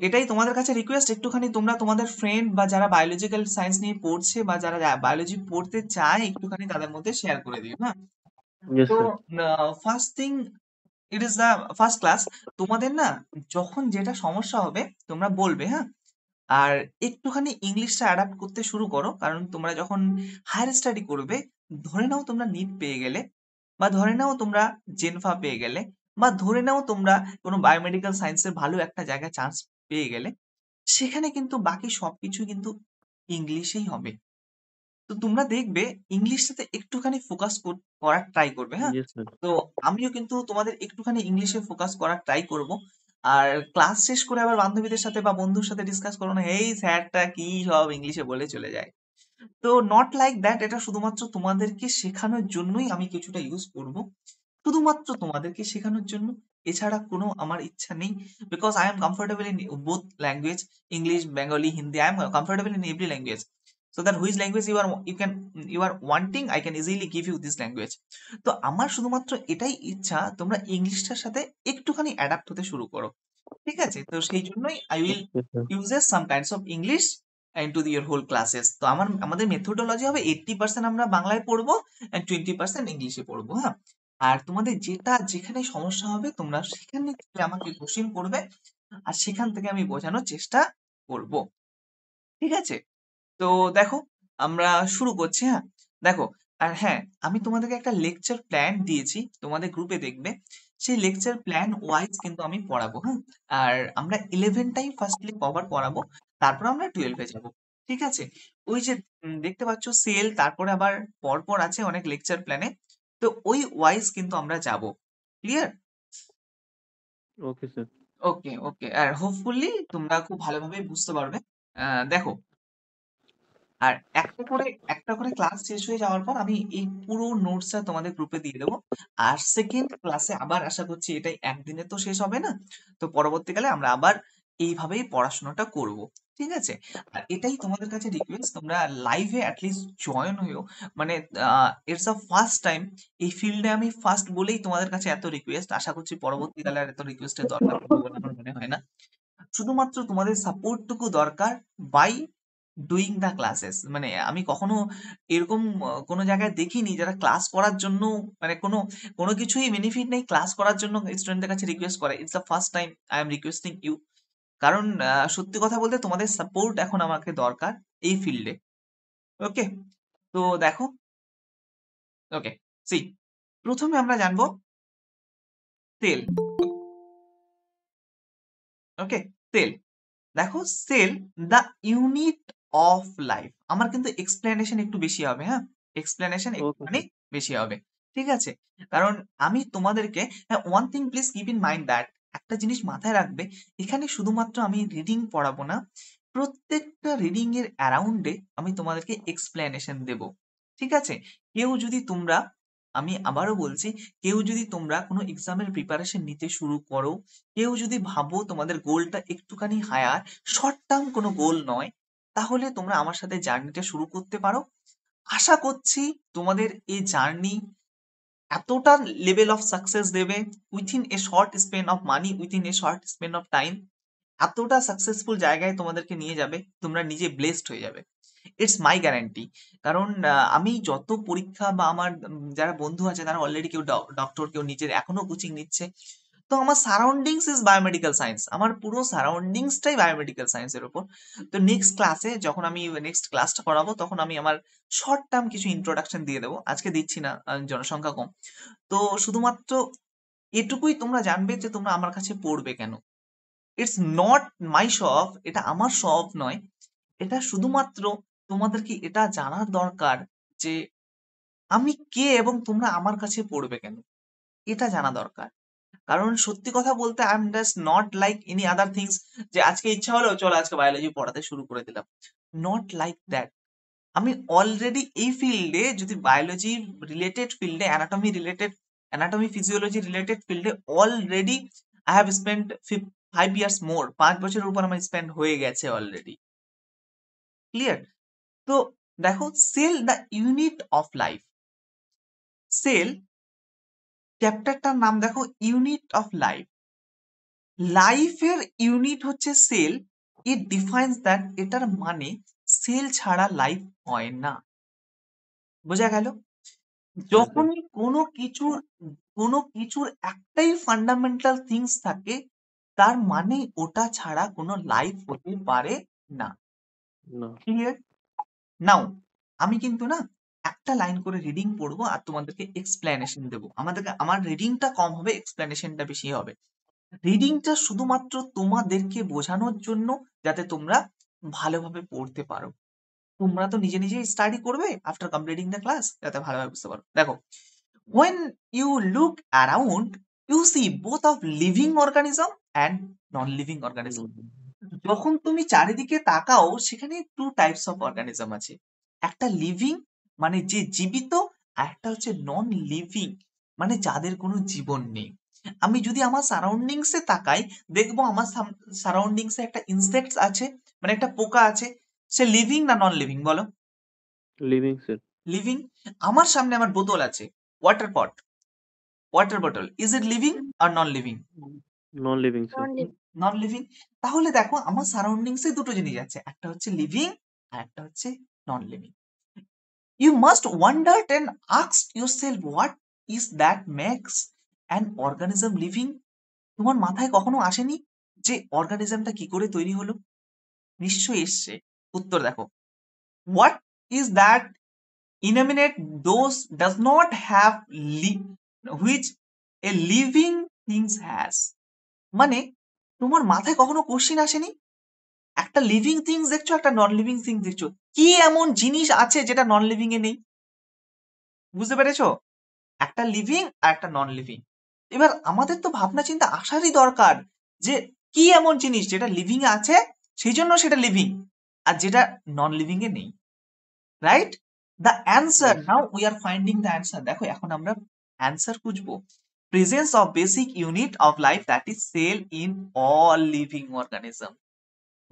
এটাই তোমাদের কাছে রিকোয়েস্ট, একটুখানি তোমরা তোমাদের ফ্রেন্ড বা যারা বায়োলজিক্যাল সায়েন্স নিয়ে পড়ছে বা যারা বায়োলজি পড়তে চায় একটুখানি তাদের মধ্যে শেয়ার করে দিও, হ্যাঁ? Yes, তো sir. First thing, it is the first class. তোমাদের না যখন যেটা সমস্যা হবে তোমরা বলবে, হ্যাঁ? আর একটুখানি ইংলিশটা অ্যাডাপ্ট করতে শুরু করো, কারণ তোমরা যখন হায়ার স্টাডি করবে, ধরে নাও তোমরা নিট পেয়ে গেলে, বা ধরে নাও তোমরা জেনফা পেয়ে গেলে, বা ধরে নাও তোমরা কোনো বায়োমেডিক্যাল সায়েন্সের ভালো একটা জায়গায় চান্স পেয়ে গেলে, সেখানে কিন্তু বাকি সবকিছু কিন্তু ইংলিশেই হবে। তো তোমরা দেখবে ইংলিশটাতে একটুখানি ফোকাস করার ট্রাই করবে, হ্যাঁ? Yes, sir. তো আমিও কিন্তু তোমাদের একটুখানি ইংলিশে ফোকাস করার ট্রাই করব। আর ক্লাস শেষ করে আবার বান্ধবীদের সাথে বা বন্ধুর সাথে ডিসকাস করো না, এই স্যারটা কি সব ইংলিশে বলে চলে যায়। তো নট লাইক দ্যাট, এটা শুধুমাত্র তোমাদেরকে শেখানোর জন্যই আমি কিছুটা ইউজ করব, শুধুমাত্র তোমাদেরকে শেখানোর জন্য। এছাড়া কোনো আমার ইচ্ছা নেই, because I am comfortable in both language, English, Bengali, Hindi, I am comfortable in every language. So that which language you are wanting, I can easily give you this language. তো আমার শুধুমাত্র এটাই ইচ্ছা, তোমরা ইংলিশটার সাথে একটুখানি অ্যাডাপ্ট হতে শুরু করো, ঠিক আছে? তো সেই জন্যই I will Yes, sir. Uses some kinds of English into your whole classes. তো আমাদের মেথোডোলজি হবে 80% আমরা বাংলায় পড়বো এন্ড 20% ইংলিশে পড়বো, হ্যাঁ? আর তোমাদের যেখানে সমস্যা হবে তোমরা সেখানে থেকে আমাকে কোশ্চেন করবে, আর সেখান থেকে আমি বোঝানোর চেষ্টা করব, ঠিক আছে? তো দেখো, আমরা শুরু করছি, হ্যাঁ? দেখো, আর হ্যাঁ, আমি তোমাদেরকে একটা লেকচার প্ল্যান দিয়েছি, তোমাদের গ্রুপে দেখবে। সেই লেকচার প্ল্যান ওয়াইজ কিন্তু আমি পড়াবো, হ্যাঁ? আর আমরা 11টাই ফার্স্টলি কভার করাবো, তারপর আমরা 12-এ যাবো, ঠিক আছে? ওই যে দেখতে পাচ্ছ সেল, তারপরে আবার পরপর আছে অনেক লেকচার প্ল্যানে, তো ওই ওয়াইজ কিন্তু আমরা যাব, ক্লিয়ার? Okay, sir. ওকে, ওকে, আর হোপফুলি তোমরা খুব ভালোভাবে বুঝতে পারবে। দেখো, আর একটা করে ক্লাস শেষ হয়ে যাওয়ার পর আমি এই পুরো নোটসটা তোমাদের গ্রুপে দিয়ে দেবো। আর সেকেন্ড ক্লাসে আবার আশা করছি, এটাই একদিনে তো শেষ হবে না, তো পরবর্তীকালে আমরা আবার এইভাবেই পড়াশোনাটা করব, ঠিক আছে? আর এটাই তোমাদের কাছে রিকোয়েস্ট, তোমরা লাইভে অ্যাটলিস্ট জয়েন হইও। মানে ইটস আ ফার্স্ট টাইম এই ফিল্ডে, আমি ফার্স্ট বলেই তোমাদের কাছে এত রিকোয়েস্ট। আশা করছি পরবর্তীকালে আর এত রিকোয়েস্টের দরকার পড়বে বলে আমার মনে হয় না। শুধুমাত্র তোমাদের সাপোর্টটুকু দরকার বাই ডুইং দ্য ক্লাসেস। মানে আমি কখনো এরকম কোনো জায়গায় দেখিনি যারা ক্লাস করার জন্য, মানে কোনো কোনো কিছুই বেনিফিট নেই, ক্লাস করার জন্য স্টুডেন্টদের কাছে রিকোয়েস্ট করে। It's the first time I am requesting you. কারণ সত্যি কথা বলতে তোমাদের সাপোর্ট এখন আমাকে দরকার এই ফিল্ডে। ওকে, তো দেখো, ওকে, সি, প্রথমে আমরা জানবো সেল। Okay, cell. দেখো, cell the unit of life. আমার কিন্তু এক্সপ্লেনেশন একটু বেশি হবে, হ্যাঁ? এক্সপ্লেনেশন Okay, একটুখানি sir. বেশি হবে, ঠিক আছে? কারণ আমি তোমাদেরকে, হ্যাঁ, one thing please keep in mind that, একটা জিনিস মাথায় রাখবে, এখানে শুধুমাত্র আমি রিডিং পড়াবো না, প্রত্যেকটা রিডিং এর অ্যারাউন্ডে আমি তোমাদেরকে এক্সপ্লেনেশন দেব, ঠিক আছে? কেউ যদি তোমরা, আমি আবারও বলছি, কেউ যদি তোমরা কোনো এক্সামের প্রিপারেশন নিতে শুরু করো, কেউ যদি ভাবো তোমাদের গোলটা একটুখানি হায়ার, শর্ট টার্ম কোনো গোল নয়, তাহলে তোমরা আমার সাথে জার্নিটা শুরু করতে পারো। আশা করছি তোমাদের এই জার্নি এতটা লেভেল অফ সাকসেস দেবে, within a short Spain of money, within a short Spain of time, এতটা সাকসেসফুল জায়গায় তোমাদেরকে নিয়ে যাবে, তোমরা নিজে ব্লেসড হয়ে যাবে। It's my guarantee. কারণ আমি যত পরীক্ষা বা আমার যারা বন্ধু আছে তারা অলরেডি কেউ ডক্টর, কেউ নিজের এখনো কোচিং নিচ্ছে, তো আমার সারাউন্ডিংস ইজ বায়োমেডিক্যাল সায়েন্স, আমার পুরো সারাউন্ডিংসটাই বায়োমেডিক্যাল সায়েন্সের উপর। তো নেক্সট ক্লাসে যখন আমি নেক্সট ক্লাসটা করাবো, তখন আমি আমার শর্ট টার্ম কিছু ইন্ট্রোডাকশন দিয়ে দেবো, আজকে দিচ্ছি না, জনসংখ্যা কম। তো শুধুমাত্র এটুকুই তোমরা জানবে যে তোমরা আমার কাছে পড়বে কেন। ইটস নট মাই শপ, এটা আমার শপ নয়, এটা শুধুমাত্র তোমাদেরকে এটা জানার দরকার যে আমি কে এবং তোমরা আমার কাছে পড়বে কেন, এটা জানা দরকার। কারণ সত্যি কথা বলতে I am just not like any other things, যে আজকে ইচ্ছা হলো চলো আজকে বায়োলজি পড়াতে শুরু করে দিলাম, নট লাইক দ্যাট। আমি অলরেডি এই ফিল্ডে, যদি বায়োলজি রিলেটেড ফিল্ডে, অ্যানাটমি ফিজিওলজি রিলেটেড ফিল্ডে already I have spend 5 years মোর, 5 বছরের উপর আমার স্পেন্ড হয়ে গেছে অলরেডি, ক্লিয়ার? তো দেখো, cell the unit of life. Cell চ্যাপ্টারটার নাম দেখো, ইউনিট অফ লাইফ। লাইফের ইউনিট হচ্ছে সেল। ইট ডিফাইন্স দ্যাট, এটার মানে সেল ছাড়া লাইফ হয় না। বোঝা গেল? হ্যাঁ স্যার। যখনই কোনো কিছুর একটাই ফান্ডামেন্টাল থিংস থাকে, তার মানে ওটা ছাড়া কোনো লাইফ হতে পারে না। না। ক্লিয়ার? নাও আমি কিন্তু না একটা লাইন করে রিডিং পড়বো আর তোমাদেরকে এক্সপ্লেনেশন দেবো। আমার রিডিংটা কম হবে, এক্সপ্লেনেশনটা বেশি হবে। রিডিংটা শুধুমাত্র তোমাদেরকে বোঝানোর জন্য, যাতে তোমরা ভালোভাবে পড়তে পারো। তোমরা তো নিজে নিজেই স্টাডি করবে আফটার কমপ্লিটিং দ্য ক্লাস, যাতে ভালোভাবে বুঝতে পারো। দেখো, when you look around, you see both of living organism and non-living organism. যখন তুমি চারিদিকে তাকাও, সেখানে টু টাইপস অফ অর্গানিজম আছে। একটা লিভিং, মানে যে জীবিত, আর একটা হচ্ছে নন লিভিং, মানে যাদের কোনো জীবন নেই। আমি যদি আমার সারাউন্ডিংস এ তাকাই, দেখবো আমার সারাউন্ডিংস এ একটা ইনসেক্টস আছে, মানে একটা পোকা আছে। সে লিভিং না নন লিভিং বলো? Living sir. লিভিং। আমার সামনে আমার বোতল আছে, water pot, water bottle, is it living আর non living? Non living sir. Non living. তাহলে দেখো আমার সারাউন্ডিংস এ দুটো জিনিস আছে, একটা হচ্ছে লিভিং আর একটা হচ্ছে non living. You must wonder and ask yourself what is that makes an organism living. তোমার মাথায় কখনো আসেনি যে অর্গানিজমটা কি করে তৈরি হলো? নিশ্চয়ই এসছে। উত্তর দেখো, what is that inanimate those does not have which a living things has। মানে তোমার মাথায় কখনো কোশ্চিন আসেনি, একটা লিভিং থিংস দেখছো, একটা নন লিভিং থিংস দেখছো, কি এমন জিনিস আছে যেটা নন লিভিং এ নেই? বুঝতে পেরেছো? একটা লিভিং আর একটা নন লিভিং। এবার আমাদের তো ভাবনা চিন্তা আসারই দরকার, যে কি এমন জিনিস যেটা লিভিং এ আছে, সেই জন্য সেটা লিভিং, আর যেটা নন লিভিং এ নেই। Right? The answer, Yes. Now we are finding the answer. দেখো এখন আমরা অ্যান্সার খুঁজবো। Presence of basic unit of life, that is sell, in all living organism.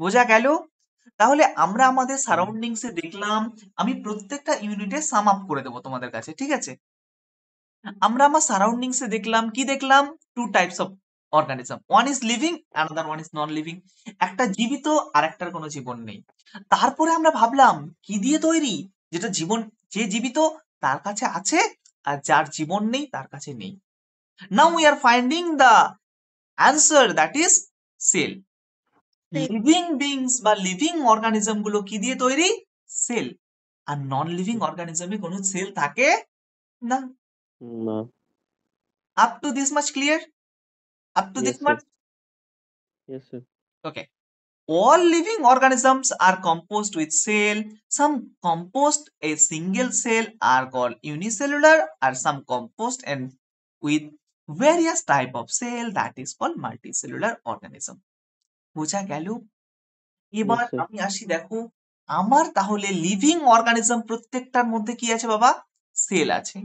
বোঝা গেল? তাহলে আমরা আমাদের সারাউন্ডিংস এ দেখলাম, আমি প্রত্যেকটা ইউনিটে সাম আপ করে দেবো তোমাদের কাছে, ঠিক আছে? আমরা আমার সারাউন্ডিংস এ দেখলাম, কি দেখলাম? Two types of organism, one is living, another one is non living. একটা জীবিত আর একটার কোনো জীবন নেই। তারপরে আমরা ভাবলাম কি দিয়ে তৈরি, যেটা জীবন, যে জীবিত তার কাছে আছে, আর যার জীবন নেই তার কাছে নেই। Now we are finding the answer, that is sell. Living beings বা লিভিং অর্গানিজম গুলো কি দিয়ে তৈরি? সেল। আর নন লিভিং অর্গানিজমে কোনো সেল থাকে না। না। Up to this much clear? Up to Yes this sir. Much? Yes sir. Okay. All living organisms are composed with cell. Some composed a single cell are called unicellular, or some composed and with various type of cell, that is called multicellular organism. বোঝা গেল? Yes এবার sir. আমি আসি, দেখো আমার তাহলে living organism প্রত্যেকটার মধ্যে কি আছে বাবা? সেল আছে।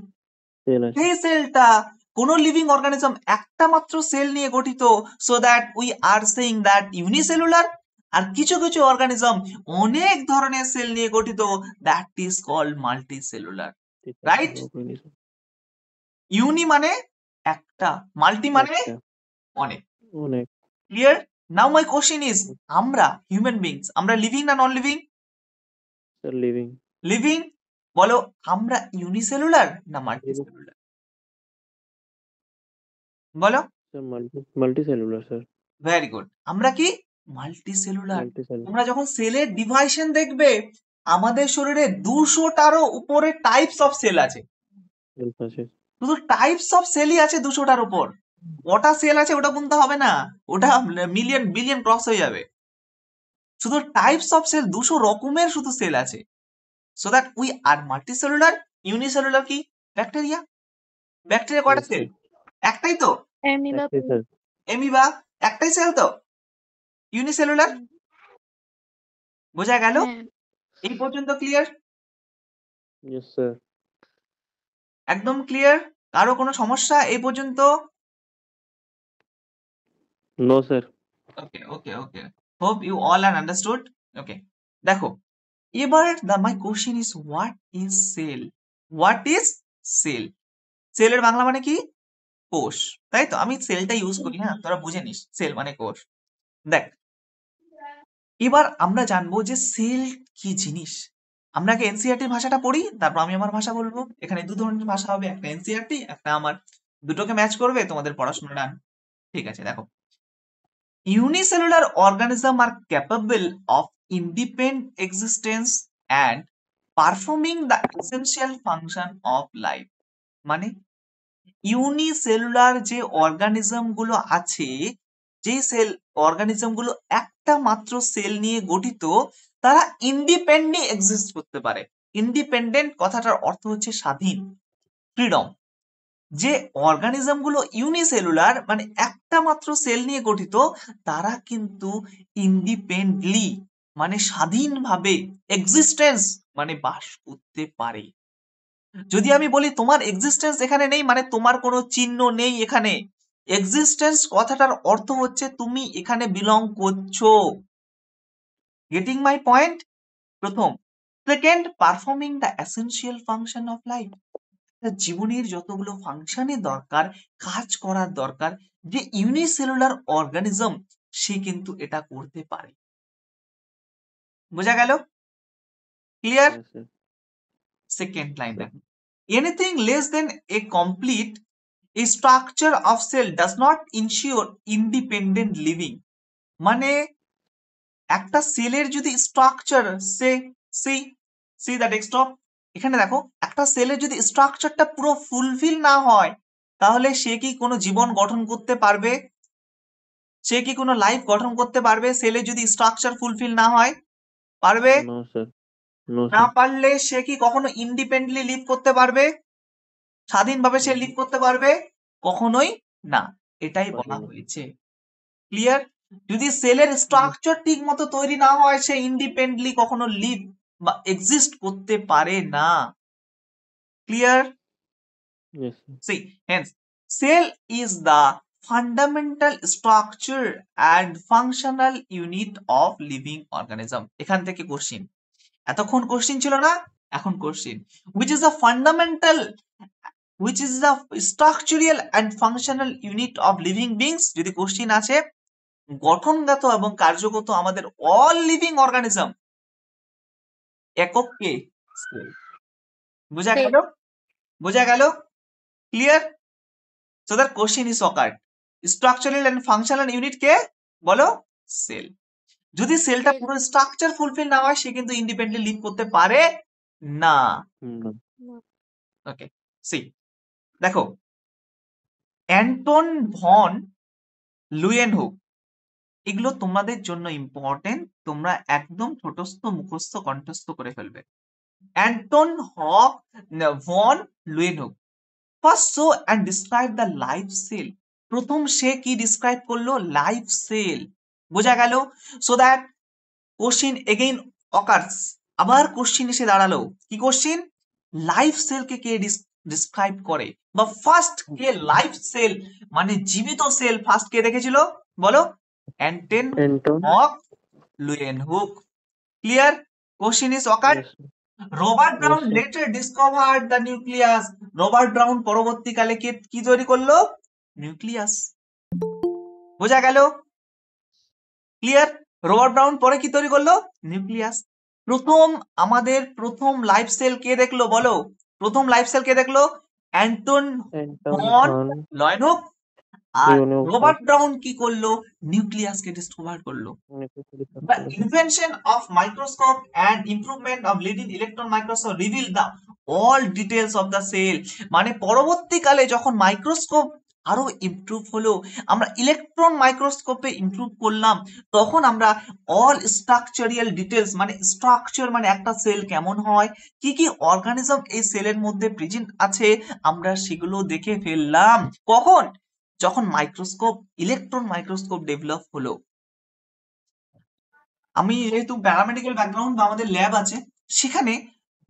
Cell আছে। সেই সেলটা, কোন লিভিং অর্গানিজম একটা মাত্র সেল নিয়ে গঠিত, so that we are saying that unicellular. আর কিছু কিছু অর্গানিজম অনেক ধরনের সেল নিয়ে গঠিত, দ্যাট ইজ কল্ড মাল্টিসেলুলার। ঠিক আছে রাইট? organism। ইউনি মানে একটা, মাল্টি মানে একটা। অনেক। অনেক। Clear? Now my question is, আমরা হিউম্যান বিংস, আমরা লিভিং না non living? Sir living. Living. বলো, আমরা ইউনিসেলুলার না লিভিং। মাল্টিসেলুলার? বলো। Sir multi cellular sir. Very good, আমরা কি? মাল্টিসেলুলার। Multi cellular. তোমরা যখন সেলের ডিভাইশন দেখবে, আমাদের শরীরে 200টারও উপরে টাইপস অফ সেল আছে। সেলস আছে। শুধু টাইপস অফ সেলই আছে 200টার উপর। কটা সেল আছে ওটা গুনতে হবে না, ওটা মিলিয়ন বিলিয়ন ক্রস হয়ে যাবে। শুধু টাইপস অফ সেল 200 রকমের শুধু সেল আছে। So that we are multicellular. Unicellular কি? ব্যাকটেরিয়া। ব্যাকটেরিয়া কয়টা Yes সেল? sir. একটাই তো। একটাই স্যার। এমিবা একটাই সেল তো। ইউনিসেলুলার। বোঝা গেল? এই পর্যন্ত ক্লিয়ার? Yes sir. একদম ক্লিয়ার? কারো কোনো সমস্যা এই পর্যন্ত? No sir. Okay okay okay, hope you all are understood. Okay, দেখো এবার my question is, what is cell? What is cell? সেলের বাংলা মানে কি? কোষ, তাই তো? আমি সেলটা ইউজ করি, হ্যাঁ, তোরা বুঝে নিস সেল মানে কোষ। দেখ, এবার আমরা জানবো যে সেল কি জিনিস। আমরা আগে এনসিইআরটির ভাষাটা পড়ি, তারপর আমি আমার ভাষা বলবো। এখানে দু ধরনের ভাষা হবে, একটা এনসিইআরটি, একটা আমার। দুটোকে ম্যাচ করবে, তোমাদের পড়াশোনা ডান। ঠিক আছে, দেখো, unicellular organisms are capable of independent existence and performing the essential function of life। মানে ইউনিসেলুলার যে অর্গানিজম গুলো আছে, যে সেল অর্গানিজম গুলো একটা মাত্র সেল নিয়ে গঠিত, তারা ইন্ডিপেন্ডেন্টলি এক্সিস্ট করতে পারে। ইন্ডিপেন্ডেন্ট কথাটার অর্থ হচ্ছে স্বাধীন, ফ্রিডম। যে অর্গানিজম গুলো ইউনিসেলুলার মানে একটা মাত্র সেল নিয়ে গঠিত, তারা কিন্তু ইন্ডিপেন্ডেন্টলি মানে স্বাধীনভাবে এক্সিস্টেন্স মানে বাস করতে পারে। যদি আমি বলি তোমার এক্সিস্টেন্স এখানে নেই, মানে তোমার কোনো চিহ্ন নেই এখানে। এক্সিস্টেন্স কথাটার অর্থ হচ্ছে তুমি এখানে বিলং করছো। Getting my point? প্রথম। Second, performing the essential function of life. জীবনের যতগুলো ফাংশনের দরকার, কাজ করার দরকার, যে ইউনিসেলুলার অর্গানিজম সে কিন্তু এটা করতে পারে। বোঝা গেল? Clear? Yes, sir. Second line Sir. দেখো, anything less than A complete a structure of cell does not ensure independent living। মানে একটা সেলের যদি স্ট্রাকচার সি দ্য ডেস্কটপ, এখানে দেখো, একটা সেলের যদি স্ট্রাকচারটা পুরো ফুলফিল না হয়, তাহলে সে কি কোনো জীবন গঠন করতে পারবে? সে কি কোনো লাইফ গঠন করতে পারবে? সেলে যদি স্ট্রাকচার ফুলফিল না হয়, পারবে? No, sir. No, না sir. পারলে সে কি কখনো ইন্ডিপেন্ডেন্টলি লিভ করতে পারবে? স্বাধীনভাবে সে লিভ করতে পারবে? কখনোই না। এটাই বলা Possible. হয়েছে। ক্লিয়ার? যদি সেলের স্ট্রাকচার ঠিক মতো তৈরি না হয়, সে ইন্ডিপেন্ডেন্টলি কখনো লিভ বা এক্সিস্ট করতে পারে না। Clear? Yes, sir. See hence cell is the fundamental structure and functional unit of living organism. এখান থেকে কোশ্চিন, এতক্ষণ কোশ্চিন ছিল না, এখন question. Which is the fundamental, which is the structural and functional unit of living beings। যদি question আছে, গঠনগত এবং কার্যগত আমাদের অল লিভিং অর্গানিজম একক কে? সেল। বোঝা সেল। গেল? বোঝা গেল? Clear? So that question is occurred. Structural and functional unit কে? বলো, সেল। যদি সেলটা সেল। পুরো স্ট্রাকচার ফুলফিল না হয়, সে কিন্তু ইন্ডিপেন্ডেন্টলি লিভ করতে পারে না। No. ওকে, সি দেখো, অ্যান্টন ভন লুয়েনহুক, এগুলো তোমাদের জন্য ইম্পর্টেন্ট, তোমরা একদম ছোটস্থ মুখস্থ কণ্ঠস্থ করে ফেলবে। Anton Hook von Leeuwenhoek first show and describe the life cell. প্রথম সে কি ডিসক্রাইব করলো? Life cell. বোঝা গেল? So that question again occurs, আবার কোশ্চিন এসে দাঁড়ালো। কি কোশ্চিন? লাইফ সেলকে কে ডিসক্রাইব করে, বা ফার্স্ট কে লাইফ সেল মানে জীবিত সেল ফার্স্ট কে দেখেছিল? বলো, Anton Anton. Hook Leeuwenhoek. Clear? Question is occurred. Yes, sir. Robert Yes, Brown sir. Later discovered the nucleus. Robert Brown পরবর্তীকালে কি তৈরি করলো? নিউক্লিয়াস। বোঝা গেল? ক্লিয়ার? রবার্ট ব্রাউন পরে কি তৈরি করলো? নিউক্লিয়াস। প্রথম আমাদের প্রথম লাইফ সেল কে দেখলো? বলো, প্রথম লাইফ সেল কে দেখলো? Anton Anton von von Leeuwenhoek. আর Leeuwenhoek. রবার্ট ব্রাউন কি করলো? নিউক্লিয়াসকে ডিসকভার করলো। The invention of microscope and improvement of leading electron microscope revealed the all details of the cell। মানে পরবর্তীকালে যখন মাইক্রোস্কোপ আরো ইমপ্রুভ হলো, আমরা ইলেকট্রন মাইক্রোস্কোপে ইমপ্রুভ করলাম, তখন আমরা অল স্ট্রাকচারাল ডিটেলস মানে স্ট্রাকচার মানে একটা সেল কেমন হয়, কি কি অর্গানিজম এই সেলের মধ্যে প্রেজেন্ট আছে, আমরা সেগুলো দেখে ফেললাম। কখন? যখন মাইক্রোস্কোপ, ইলেকট্রন মাইক্রোস্কোপ ডেভেলপ হলো। আমি যেহেতু প্যারামেডিক্যাল ব্যাকগ্রাউন্ড বা আমাদের ল্যাব আছে, সেখানে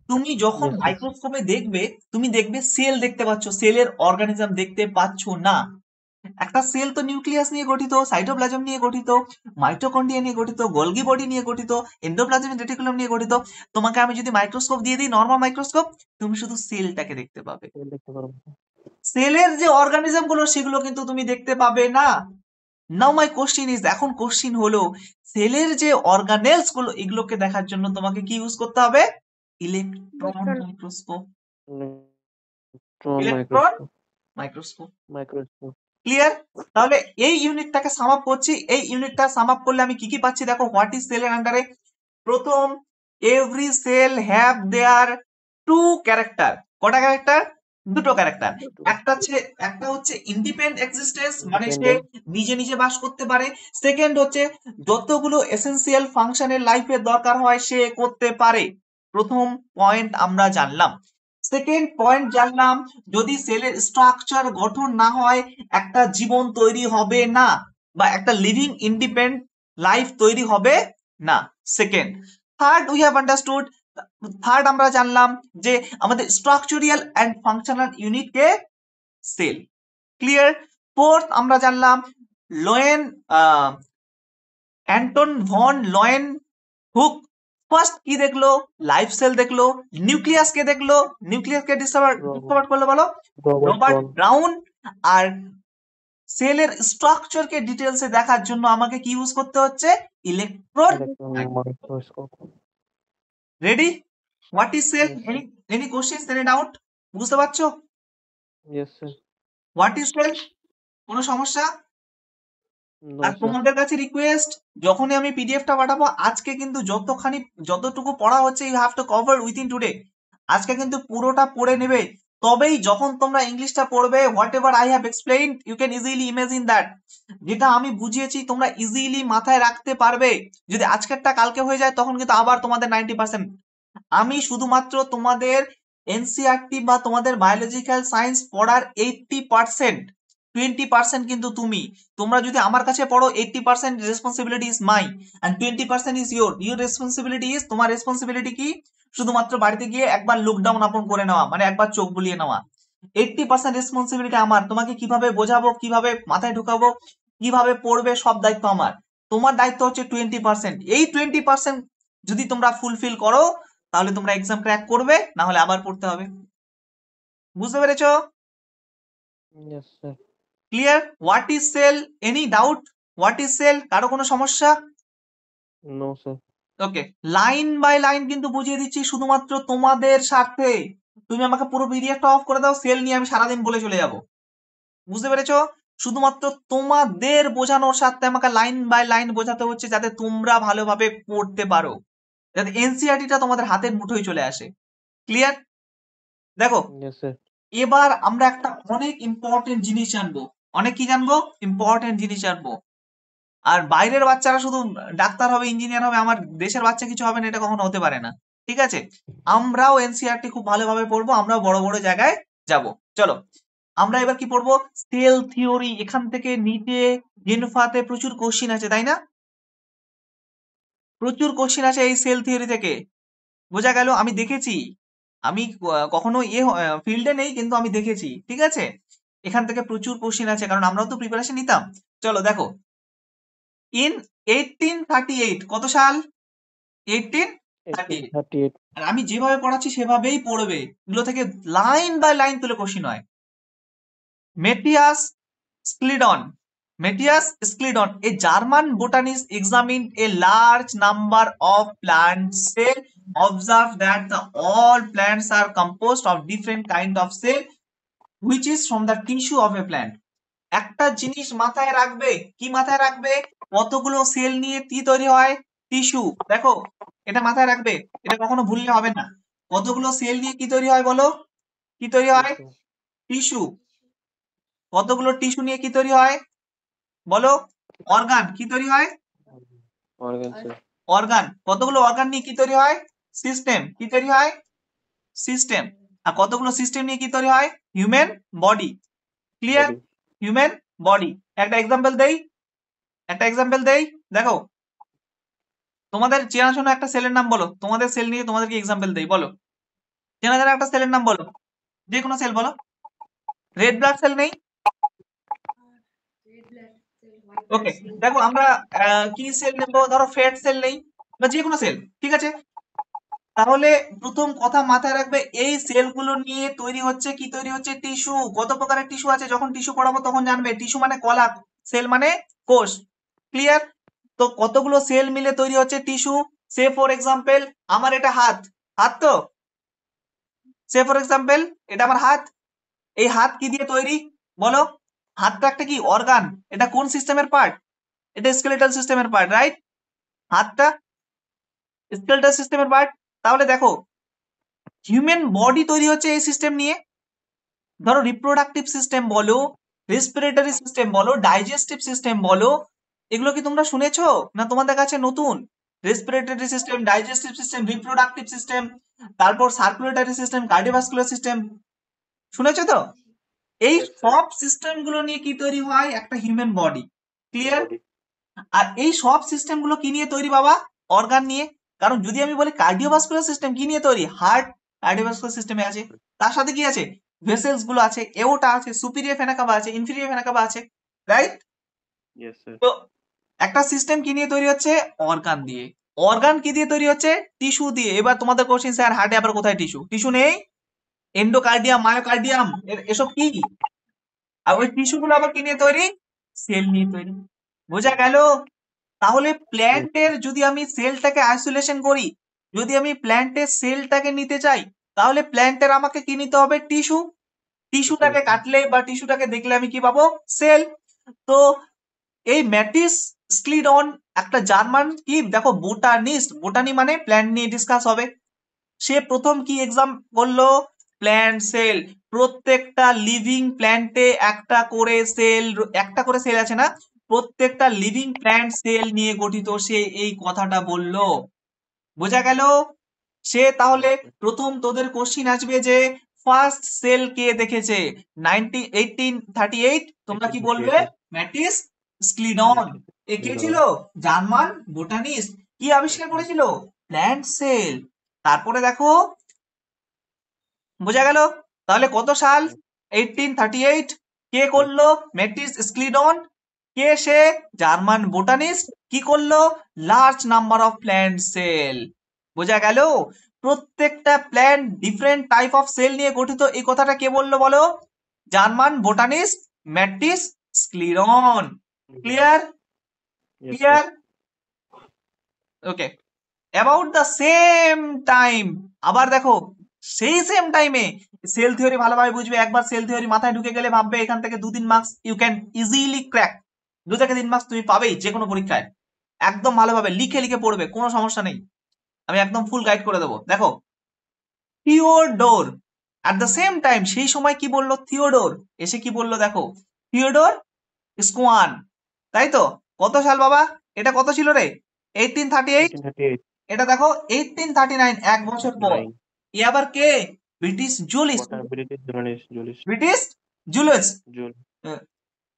তুমি যখন Yes, sir. মাইক্রোস্কোপে দেখবে, তুমি দেখবে সেল দেখতে পাচ্ছ, সেলের অর্গানিজম দেখতে পাচ্ছ না। একটা সেল তো নিউক্লিয়াস নিয়ে গঠিত, সাইটোপ্লাজম নিয়ে গঠিত, মাইটোকন্ড্রিয়া নিয়ে গঠিত, গোলগি বডি নিয়ে গঠিত, এন্ডোপ্লাজমিক রেটিকুলাম নিয়ে গঠিত। তোমাকে আমি যদি মাইক্রোস্কোপ দিয়ে দিই, নরমাল মাইক্রোস্কোপ, তুমি শুধু সেলটাকে দেখতে পাবে। দেখতে পারবো। সেলের যে অর্গানিজম গুলো সেগুলো কিন্তু তুমি দেখতে পাবে না। নাও মাই কোশ্চিন ইজ, এখন কোশ্চিন হলো সেলের যে অর্গানেলস গুলো এগুলোকে দেখার জন্য তোমাকে কি ইউজ করতে হবে? Electron microscope. Electron electron microscope. Microscope. Microscope. Clear? তাহলে এই ইউনিটটাকে সাম আপ করছি, এই ইউনিটটা সাম আপ করলে আমি কি কি পাচ্ছি দেখো। হোয়াট ইজ সেলের আন্ডারে? প্রথম, every cell have their two character. কটা ক্যারেক্টার? দুটো ক্যারেক্টার। দুটো। একটা হচ্ছে ইন্ডিপেন্ডেন্ট এক্সিস্টেন্স, মানে সে ইন্ডিপেন্ডেন্ট। নিজে নিজে বাস করতে পারে। সেকেন্ড হচ্ছে যতগুলো এসেনশিয়াল ফাংশনের লাইফের দরকার হয় সে করতে পারে। প্রথম পয়েন্ট আমরা জানলাম। সেকেন্ড পয়েন্ট জানলাম, যদি সেলের স্ট্রাকচার গঠন না হয় একটা জীবন তৈরি হবে না, বা একটা লিভিং ইন্ডিপেন্ডেন্ট লাইফ তৈরি হবে না। Second. Third we have understood, third আমরা জানলাম যে আমাদের স্ট্রাকচারাল অ্যান্ড ফাংশনাল ইউনিটকে সেল। ক্লিয়ার? ফোর্থ আমরা জানলাম Leeuwen Anton von Leeuwenhoek first কি দেখলো? লাইফ সেল দেখলো। নিউক্লিয়াস কে দেখলো? নিউক্লিয়াসকে ডিসকভার করলো বলো? Robert Robert Brown. ব্রাউন। আর সেলের স্ট্রাকচারকে ডিটেলসে দেখার জন্য আমাকে কি ইউজ করতে হচ্ছে? Electron. Electron microscope. Ready? What is sell? Yes any sir. Any question, any doubt? বুঝতে পারছো yes sir. What is sell? কোনো সমস্যা? নো আর স্যার। তোমাদের কাছে রিকোয়েস্ট, যখনই আমি পিডিএফটা পাঠাবো আজকে কিন্তু যতটুকু পড়া হচ্ছে you have to cover within today. আজকে কিন্তু পুরোটা পড়ে নেবে, তবেই যখন তোমরা ইংলিশটা পড়বে whatever I have explained you can easily imagine that, যেটা আমি বুঝিয়েছি তোমরা ইজিলি মাথায় রাখতে পারবে। যদি আজকেরটা কালকে হয়ে যায় তখন কিন্তু আবার তোমাদের 90%। আমি শুধুমাত্র তোমাদের এনসিইআরটি বা তোমাদের বায়োলজিক্যাল সায়েন্স পড়ার 80%, 20% কিন্তু তোমরা যদি আমার কাছে পড়ো 80% responsibility is my and 20% is your responsibility is, তোমার রেসপন্সিবিলিটি কি? শুধুমাত্র বাড়িতে গিয়ে একবার লুকডাউন আপন করে নেওয়া, মানে একবার চোখ বুলিয়ে নেওয়া। 80% রেসপন্সিবিলিটি আমার, তোমাকে কিভাবে বোঝাবো, কিভাবে মাথায় ঢুকাবো, কিভাবে পড়বে সব দায়িত্ব আমার। তোমার দায়িত্ব হচ্ছে 20%। এই 20% যদি তোমরা ফুলফিল করো তাহলে তোমরা এক্সাম ক্র্যাক করবে, না হলে আবার পড়তে হবে। বুঝতে পেরেছো? Yes sir. Clear? What is cell? Any doubt? What is cell? কারো কোনো সমস্যা? No sir. Okay, line by line কিন্তু বুঝিয়ে দিচ্ছি শুধুমাত্র তোমাদের স্বার্থে। তুমি আমাকে পুরো পিডিএফটা অফ করে দাও, সেল নিয়ে আমি সারাদিন বলে চলে যাব। বুঝতে পেরেছো? শুধুমাত্র তোমাদের বোঝানোর স্বার্থে আমাকে লাইন বাই লাইন বোঝাতে হচ্ছে, যাতে তোমরা ভালোভাবে পড়তে পারো, যাতে এনসিইআরটিটা তোমাদের হাতের মুঠোয় চলে আসে। ক্লিয়ার? দেখো, ইয়েস স্যার। এবার আমরা একটা অনেক ইম্পর্টেন্ট জিনিস জানবো। অনেক কি জানবো? ইম্পর্টেন্ট জিনিস জানবো। আর বাইরের বাচ্চারা শুধু ডাক্তার হবে, ইঞ্জিনিয়ার হবে, আমার দেশের বাচ্চা কিছু হবে না, এটা কখনো হতে পারে না। ঠিক আছে? আমরাও এনসিইআরটি খুব ভালোভাবে পড়বো, আমরাও বড় বড় জায়গায় যাব। চলো, আমরা এবার কি পড়বো? Cell theory. এখান থেকে নিটে, জেনফাতে প্রচুর কোশ্চিন আছে, তাই না? প্রচুর কোশ্চিন আছে এই সেল থিওরি থেকে। বোঝা গেল? আমি দেখেছি, আমি কখনো ফিল্ডে নেই কিন্তু আমি দেখেছি। ঠিক আছে? এখান থেকে প্রচুর কোশ্চিন আছে, কারণ আমরাও তো প্রিপারেশন নিতাম। চলো দেখো, ইন 1838, কত সাল? 1838। 1838। আর আমি যেভাবে পড়াচ্ছি সেভাবেই পড়বে, এগুলো থেকে লাইন বাই লাইন তুলে কোশ্চিন হয়। মেটিয়াস স্ক্লিডন, মেটিয়াস স্ক্লিডন, a German botanist examined a large number of plants. They observed that all plants are composed of different kind of cell, which is from the tissue of a plant. একটা জিনিস মাথায় রাখবে, কি মাথায় রাখবে? কতগুলো সেল নিয়ে কি তৈরি হয়? টিস্যু। দেখো, এটা মাথায় রাখবে, এটা কখনো ভুললে হবে না। কতগুলো সেল নিয়ে কি তৈরি হয় বলো? কি তৈরি হয়? টিস্যু। টিস্যু। কতগুলো টিস্যু নিয়ে কি তৈরি হয় বলো? অর্গান। কি তৈরি হয়? Organ sir. অর্গান। কতগুলো অর্গান নিয়ে কি তৈরি হয়? সিস্টেম। কি তৈরি হয়? সিস্টেম। আর কতগুলো সিস্টেম নিয়ে কি তৈরি হয়? Human body. Clear? Body. Human body. একটা এক্সাম্পল দেই, একটা এক্সাম্পল দেই। দেখো, তোমাদের চেনাশোনা একটা সেলের নাম বলো, তোমাদের সেল নিয়ে তোমাদেরকে এক্সাম্পল দেই, বলো। চেনা জানা একটা সেলের নাম বলো, যে কোনো সেল বলো। রেড ব্লাড সেল নেই? ওকে, দেখো আমরা কি সেল নেবো? ধরো ফ্যাট সেল নেই, বা যে কোনো সেল। ঠিক আছে? তাহলে প্রথম কথা মাথায় রাখবে, এই সেলগুলো নিয়ে তৈরি হচ্ছে কি, তৈরি হচ্ছে টিস্যু। কত প্রকারের টিস্যু আছে, যখন টিস্যু পড়াবো তখন জানবে। টিস্যু মানে কলা, সেল মানে কোষ। ক্লিয়ার? তো কতগুলো সেল মিলে তৈরি হচ্ছে টিস্যু। সে ফর এক্সাম্পল আমার এটা হাত, হাত তো, সে ফর এক্সাম্পল এটা আমার হাত। এই হাত কি দিয়ে তৈরি বলো? হাতটা একটা কি অর্গান। এটা কোন সিস্টেমের পার্ট? এটা স্কেলেটাল সিস্টেমের পার্ট, রাইট? হাতটা স্কেলেটাল সিস্টেমের পার্ট। তাহলে দেখো, হিউম্যান বডি তৈরি হচ্ছে এই সিস্টেম নিয়ে। ধরো রিপ্রোডাক্টিভ সিস্টেম বলো, রেসপিরেটরি সিস্টেম বলো, ডাইজেস্টিভ সিস্টেম বলো, এগুলো কি তোমরা শুনেছো না তোমাদের কাছে নতুন? Respiratory system, digestive system, reproductive system, তারপর সার্কুলেটরি সিস্টেম, কার্ডিওভাস্কুলার সিস্টেম, শুনেছো তো? এই Yes, sir. সব সিস্টেম গুলো নিয়ে কি তৈরি হয়? একটা হিউম্যান বডি। ক্লিয়ার? Body. আর এই সব সিস্টেম গুলো কি নিয়ে তৈরি বাবা? অর্গান নিয়ে। কারণ যদি আমি বলি কার্ডিওভাস্কুলার সিস্টেম কি নিয়ে তৈরি, হার্ট কার্ডিওভাস্কুলার সিস্টেমে আছে। তার সাথে কি আছে? ভেসেলস গুলো আছে, এওটা আছে, সুপিরিয়র ভেনা কাভা আছে, ইনফিরিয়র ভেনা কাভা আছে, রাইট? Yes, sir. তো একটা সিস্টেম কি নিয়ে তৈরি হচ্ছে? অর্গান দিয়ে। অর্গান কি দিয়ে তৈরি হচ্ছে? টিস্যু দিয়ে। এবার তোমাদের কোশ্চেন, স্যার হার্টে আবার কোথায় টিস্যু? টিস্যু নেই। এন্ডোকার্ডিয়াম, মায়োকার্ডিয়াম, এসব কি? আর ওই টিস্যু গুলো আবার কি নিয়ে তৈরি? সেল নিয়ে তৈরি। বোঝা গেল? তাহলে Yes, প্ল্যান্টের যদি আমি সেলটাকে আইসোলেশন করি, যদি আমি প্ল্যান্টের সেলটাকে নিতে চাই, তাহলে প্ল্যান্টের আমাকে কি নিতে হবে? টিস্যু। sir. টিস্যুটাকে কাটলে বা টিস্যুটাকে দেখলে আমি কি পাবো? সেল। তো এই ম্যাটিস স্ক্লিডন একটা জার্মান কি, দেখো বোটানিস্ট, বোটানি মানে প্ল্যান্ট নিয়ে ডিসকাস হবে। সে প্রথম কি এক্সাম করলো? Plant sell. প্রত্যেকটা লিভিং প্ল্যান্টে একটা করে সেল আছে না, প্রত্যেকটা লিভিং প্ল্যান্ট সেল নিয়ে গঠিত, সে এই কথাটা বললো। বোঝা গেল? সে তাহলে Yes, sir. প্রথম তোদের কোশ্চিন আসবে যে ফার্স্ট সেল কে দেখেছে? 1838। তোমরা কি বলবে? 1838. ম্যাটিস স্ক্লিডন। Matis. এ কে ছিল? Leon. German botanist. কি আবিষ্কার Botanist. করেছিল? Plant cell. তারপরে দেখো, বোঝা গেল? তাহলে কত সাল? 1838। কে Yes. করলো? Matthias Schleiden. কে সে? German botanist. কি করলো? Large number of plant cell. বোঝা গেল? প্রত্যেকটা plant different type of cell নিয়ে গঠিত, এই কথাটা কে বললো বলো? German botanist Matthias Schleiden. Leon. Clear? Yes, sir. Clear? Okay. About the same time, আবার দেখো, সেই সেম টাইমে সেল থিওরি ভালোভাবে বুঝবে। একবার সেল থিওরি মাথায় ঢুকে গেলে ভাববে এখান থেকে 2-3 marks you can easily crack. 2 থেকে 3 মার্কস তুমি পাবেই যে কোনো পরীক্ষায়। একদম ভালোভাবে লিখে লিখে পড়বে, কোনো সমস্যা নেই। আমি একদম ফুল গাইড করে দেবো। দেখো, Theodore at the same time, সেই সময় কি বললো? থিওডোর এসে কি বললো দেখো, থিওডোর স্কোয়ান। তাই তো? কত সাল বাবা? এটা কত ছিল রে? 1838। 1838. এটা দেখো 1839, 1 বছর পর। 39. এ আবার কে? British zoologist. British journalist. Julius. British জুলস Jul.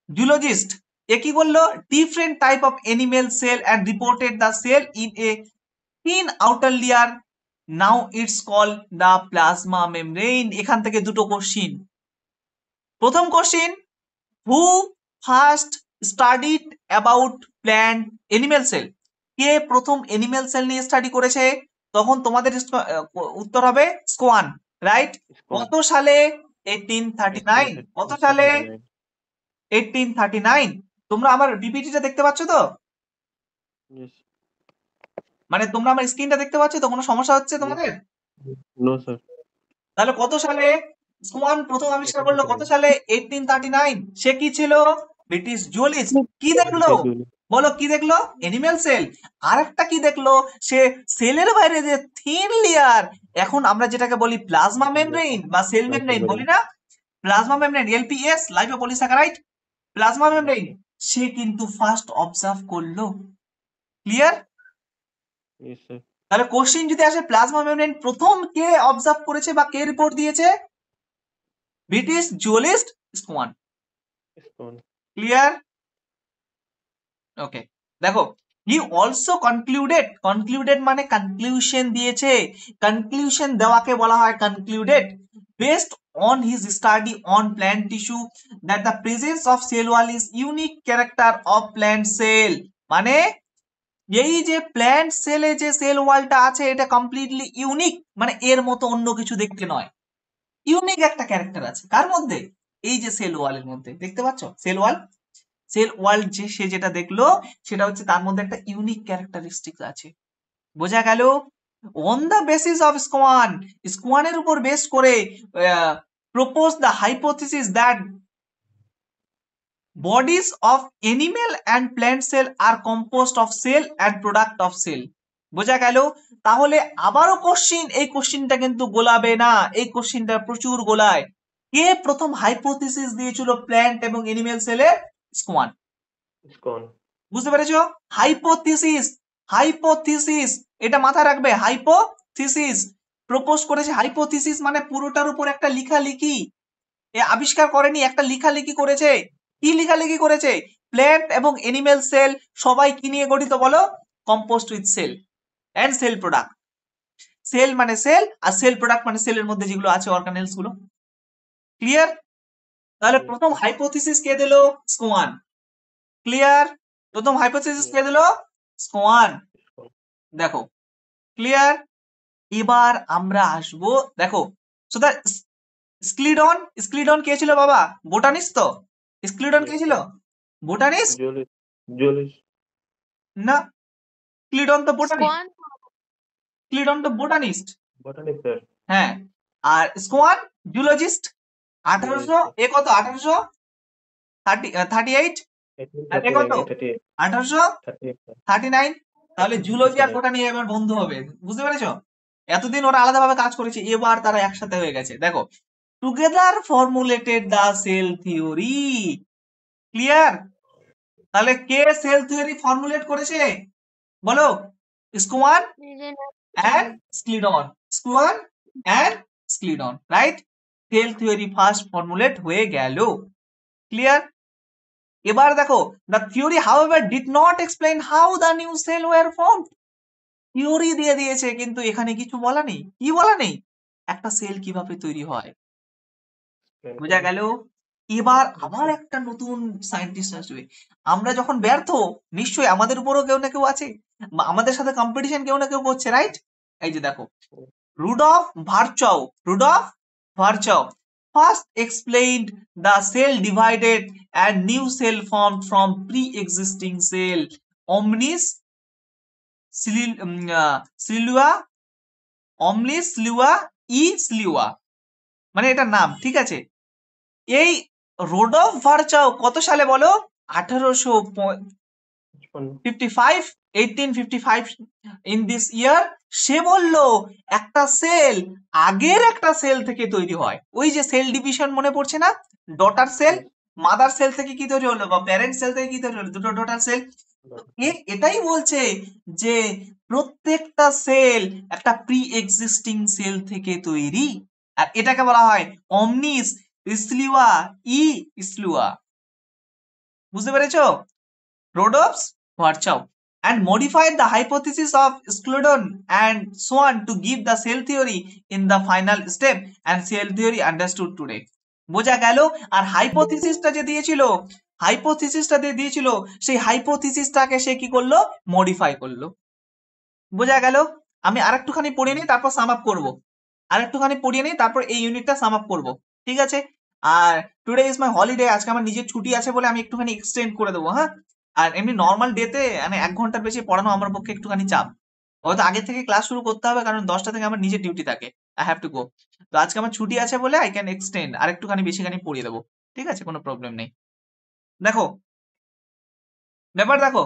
জুলজিস্ট। এ কি বললো? Different type of animal cell and reported the cell in a thin outer layer, now it's call the plasma membrane. এখান থেকে দুটো কোশ্চিন। প্রথম question, who first studied about plant animal cell? কে প্রথম animal sell নিয়ে study করেছে? তখন তোমাদের উত্তর হবে স্কোয়ান, রাইট? Scone. কত সালে? 1839। কত সালে? 1839. 1839। তোমরা আমার পিপিটিটা দেখতে পাচ্ছ তো? Yes. মানে তোমরা আমার স্ক্রিনটা দেখতে পাচ্ছ তো? কোনো সমস্যা হচ্ছে Yes. তোমাদের? No, sir. তাহলে কত সালে স্কোয়ান প্রথম আবিষ্কার করলো? কত 1839. সালে? 1839। সে কি ছিল? British zoologist. কি দেখলো British Julius. বলো? কি দেখলো? Animal cell. আরেকটা কি দেখলো সে? সেলের বাইরে যে থিন লেয়ার, এখন আমরা যেটাকে বলি প্লাজমা মেমব্রেন বা সেল মেমব্রেন বলি না, plasma membrane, LPS, lipopolysaccharide, plasma Yes, membrane, sir. সে কিন্তু ফার্স্ট অবজার্ভ করলো। ক্লিয়ার? Yes, sir. তাহলে কোশ্চিন যদি আসে প্লাজমা মেমব্রেন প্রথম কে অবজার্ভ করেছে বা কে রিপোর্ট দিয়েছে? ব্রিটিশ জুলিস্ট স্কোয়ান। Scone. ক্লিয়ার? ওকে। দেখো, হি অলসো কনক্লুডেড, কনক্লুডেড মানে কনক্লুশন দিয়েছে। কনক্লুশন দেওয়াকে বলা হয় concluded. Based on his study on plant tissue that the presence of cell wall is unique character of plant cell। মানে এই যে প্ল্যান্ট সেলে যে সেল ওয়ালটা আছে এটা কমপ্লিটলি ইউনিক, মানে এর মতো অন্য কিছু দেখতে নয়, ইউনিক একটা ক্যারেক্টার আছে কার মধ্যে, এই যে সেল ওয়ালের মধ্যে দেখতে পাচ্ছ সেল ওয়াল, সেল ওয়াল যে সে যেটা দেখলো সেটা হচ্ছে তার মধ্যে একটা ইউনিক ক্যারেক্টারিস্টিক আছে। বোঝা গেল? অন দ্য বেসিস অফ স্কোয়ান, স্কোয়ানের উপর বেস করে propose the hypothesis that bodies of animal and plant cell are composed of cell and product of cell। বোঝা গেল? তাহলে আবারও কোশ্চিন, এই কোশ্চিনটা কিন্তু গোলাবে না, এই কোশ্চিনটা প্রচুর গোলায়। কে প্রথম হাইপোথিসিস দিয়েছিল প্ল্যান্ট এবং এনিম্যাল সেলের? স্কোয়ান। ISKCON। বুঝতে পেরেছো? হাইপোথিসিস, হাইপোথিসিস এটা মাথায় রাখবে, হাইপোথিসিস প্রপোজ করেছে। হাইপোথিসিস মানে পুরোটার উপর একটা লেখালেখি, এ আবিষ্কার করেনি, একটা লেখালেখি করেছে। কি লেখালেখি করেছে? প্ল্যান্ট এবং এনিম্যাল সেল সবাই কি নিয়ে গঠিত বলো? Composed with cell and cell product. Cell মানে সেল আর সেল প্রোডাক্ট মানে সেলের মধ্যে যেগুলো আছে অর্গানেলস গুলো। ক্লিয়ার? তাহলে Yes, প্রথম sir. হাইপোথিসিস কে দিল? স্কোয়ান। ক্লিয়ার? প্রথম হাইপোথিসিস Yes, কে দিল? স্কোয়ান। ISKCON। দেখো ক্লিয়ার? এবার আমরা আসবো, দেখো সুদা স্ক্লিডন, স্ক্লিডন কে ছিল বাবা? বোটানিস্ট তো? স্ক্লিডন কে Yes, ছিল? sir. Botanist Zoologist। Zoologist। না, স্ক্লিডন তো বোটানিস্ট, Swan, স্ক্লিডন তো বোটানিস্ট। Botany, sir। হ্যাঁ, আর স্কোয়ান জুলজিস্ট। 1800 Zoologist। এ কত? 1838 আর এ কত? 1839, 38, 38, sir। 1839। তাহলে জুলজি আর 39। বোটানি এবার বন্ধু হবে। বুঝতে পেরেছো? এতদিন ওরা আলাদাভাবে কাজ করেছে, এবার তারা একসাথে হয়ে গেছে। দেখো, together formulated the cell theory. Clear? তাহলে কে সেল থিওরি ফর্মুলেট করেছে বলো? স্কোয়ান and Schleiden, Schwann and Schleiden, right? Cell theory first formulate হয়ে গেল। ক্লিয়ার? এবার দেখো, the theory however did not explain how the new cell were formed। Theory দিয়ে দিয়েছে কিন্তু এখানে কিছু বলা নেই। কি বলা নেই? একটা সেল কিভাবে তৈরি হয়। Explain বোঝা করো। গেল? এবার Yes, আবার sir। একটা নতুন সায়েন্টিস্ট আসবে। আমরা যখন ব্যর্থ, নিশ্চয়ই আমাদের উপরও কেউ না কেউ আছে, বা আমাদের সাথে কম্পিটিশন কেউ না কেউ করছে, রাইট? এই যে দেখো, রুডolf ভার্চউ, রুডolf ভার্চউ first explained the cell divided and new cell formed from pre-existing cell omnis silua, omnis silua e silua, মানে এটার নাম, ঠিক আছে? এই রোডolf ভার্চউ কত সালে বলো? 1855, 1855 ইন দিস ইয়ার। সে বলল একটা সেল আগের একটা সেল থেকে তৈরি হয়। ওই যে সেল ডিভিশন মনে পড়ছে না? Daughter cell, Yes, mother cell থেকে কি তৈরি হলো, বা প্যারেন্ট সেল থেকে কি তৈরি হলো? দুটো ডটার সেল। তো এটাই বলছে যে প্রত্যেকটা সেল একটা প্রি এক্সিস্টিং সেল থেকে তৈরি, আর এটাকে বলা হয় অমনিস ইসলিওয়া ই ইসলুয়া। বুঝতে পেরেছো? Rhodolph's Virchow and modified the hypothesis of Schludon and Swan to give the cell theory in the final step and cell theory understood today। বোঝা গেল? আর হাইপোথিসিসটা যে দিয়েছিল, হাইপোথিসিসটা দিয়ে দিয়েছিল, সেই হাইপোথিসিসটাকে সে কি করলো? মডিফাই করলো। বোঝা গেল? আমি আরেকটুখানি পড়ে নিই, তারপর সাম আপ করবো। আরেকটুখানি পড়িয়ে নিই, তারপর এই ইউনিটটা সাম আপ করবো, ঠিক আছে? আর টুডে ইজ মাই হলিডে, আজকে আমার নিজের ছুটি আছে বলে আমি একটুখানি এক্সটেন্ড করে দেবো, হ্যাঁ? আর এমনি নর্মাল ডেতে মানে 1 ঘন্টার বেশি পড়ানো আমার পক্ষে একটুখানি চাপ। হয়তো আগে থেকে ক্লাস শুরু করতে হবে, কারণ 10টা থেকে আমার নিজের ডিউটি থাকে, আই হ্যাভ টু গো। তো আজকে আমার ছুটি আছে বলে আই ক্যান এক্সটেন্ড, আর একটুখানি বেশিখানি পড়িয়ে দেবো, ঠিক আছে? কোনো প্রবলেম নেই। দেখো, ব্যাপার দেখো,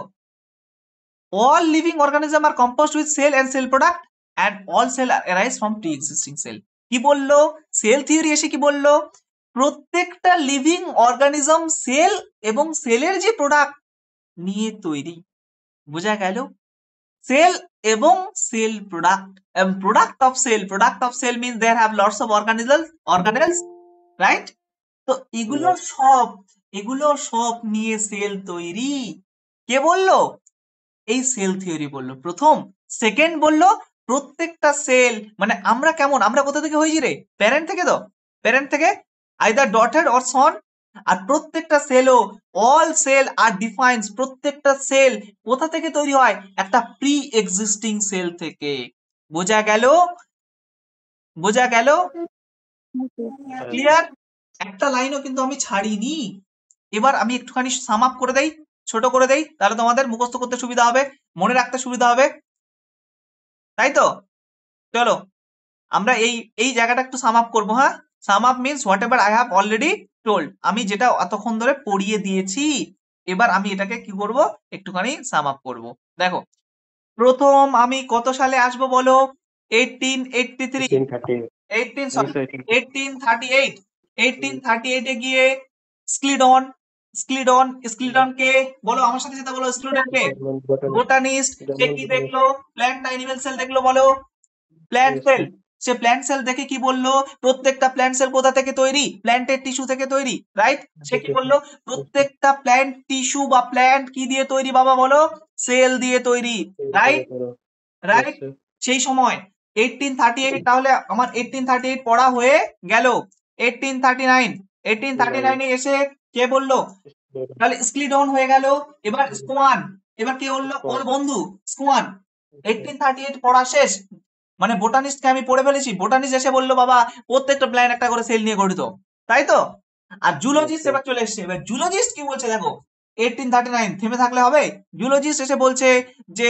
all living organisms are composed with cell and cell product and all cell arise from pre-existing cell। কি বললো? সেল থিওরি এসে কি বললো? প্রত্যেকটা লিভিং অর্গানিজম সেল এবং সেলের যে প্রোডাক্ট নিয়ে তৈরি। বোঝা গেল? সেল এবং cell product, product of cell, product of cell means there have lots of organelles, right? তো এগুলো yes, সব, এগুলো সব নিয়ে সেল তৈরি। কে বললো? এই সেল থিওরি বললো প্রথম। সেকেন্ড বললো প্রত্যেকটা সেল, মানে আমরা কেমন, আমরা কোথা থেকে হয়েছি রে? প্যারেন্ট থেকে তো, প্যারেন্ট থেকে, আইদার ডটার অর সন, আর প্রত্যেকটা সেলও অল সেল আর ডিফাইন্স, প্রত্যেকটা সেল কোথা থেকে তৈরি হয়? একটা প্রি এক্সিস্টিং সেল থেকে। বোঝা গেল? বোঝা গেল? হ্যাঁ, ক্লিয়ার? একটা লাইনও কিন্তু আমি ছাড়িনি। এবার আমি একটুখানি সাম আপ করে দেই, ছোট করে দেই, তাহলে তোমাদের মুখস্থ করতে সুবিধা হবে, মনে রাখতে সুবিধা হবে, তাই তো? চলো আমরা এই এই জায়গাটা একটু সাম আপ করবো। হ্যাঁ, sum up means what ever I have already told, আমি যেটা এতক্ষণ ধরে পড়িয়ে দিয়েছি, এবার আমি এটাকে কি করব, একটুখানি সাম আপ করবো। দেখো, প্রথম আমি কত সালে আসবো বলো? 1883, 1838, 1838, 1918, 1838 এ গিয়ে স্ক্লিডন, স্ক্লিডন কে বলো, আমার সাথে সাথে বলো, স্ক্লিডন কে German botanist, বোটানিস্ট। সে German কি botanist, দেখলো? প্ল্যান্ট না অ্যানিমেল সেল দেখলো বলো? Plant yes, cell. সে প্ল্যান্ট সেল দেখে কি বললো? প্রত্যেকটা প্ল্যান্ট সেল কোথা থেকে তৈরি? প্ল্যান্টের টিস্যু থেকে তৈরি, রাইট? সে কি বললো? প্রত্যেকটা প্ল্যান্ট টিস্যু বা প্ল্যান্ট কি দিয়ে তৈরি বাবা বলো? সেল দিয়ে তৈরি, রাইট? yes, right? sir. সেই সময় 1838, তাহলে আমার 1838 পড়া হয়ে গেল। 1839, 1839 এ এসে কে বললো? তাহলে স্ক্লিডন হয়ে গেল। এবার স্কোয়ান, এবার কে বললো? ওর বন্ধু স্কোয়ান। 1838 পড়া শেষ, মানে বোটানিস্টকে আমি পড়ে ফেলেছি। বোটানিস্ট এসে বললো বাবা প্রত্যেকটা প্ল্যান্ট একটা করে সেল নিয়ে গঠিত, তাই তো? আর জুলজিস্ট এবার চলে এসছে। এবার জুলজিস্ট কি বলছে দেখো, 1839 থেমে থাকলে হবে। জুলজিস্ট এসে বলছে যে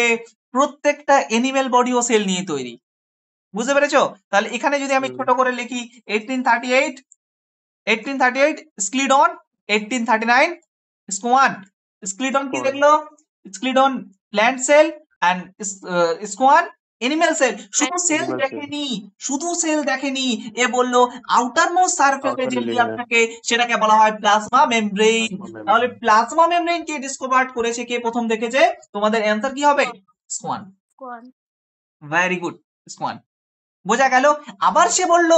প্রত্যেকটা এনিম্যাল বডিও সেল নিয়ে তৈরি। বুঝতে পেরেছো? তাহলে এখানে যদি আমি ছোট করে লিখি 1838, 1838 স্ক্লিডন, 1839 স্কোয়ান। স্ক্লিডন কি দেখলো? স্ক্লিডন প্ল্যান্ট সেল অ্যান্ড স্কোয়ান এনিম্যাল সেল। শুধু সেল Animal cell, দেখেনি, শুধু সেল দেখেনি, এ বললো আউটার মোস্ট সারফেসে outer যে লেয়ার layer, থাকে সেটাকে বলা হয় প্লাজমা মেমব্রেন। plasma তাহলে membrane, প্লাজমা মেমব্রেন কে ডিসকভার করেছে, কে প্রথম দেখেছে? তোমাদের অ্যান্সার কি হবে? স্কোয়ান। ভেরি গুড, স্কোয়ান। বোঝা গেল? আবার সে বলল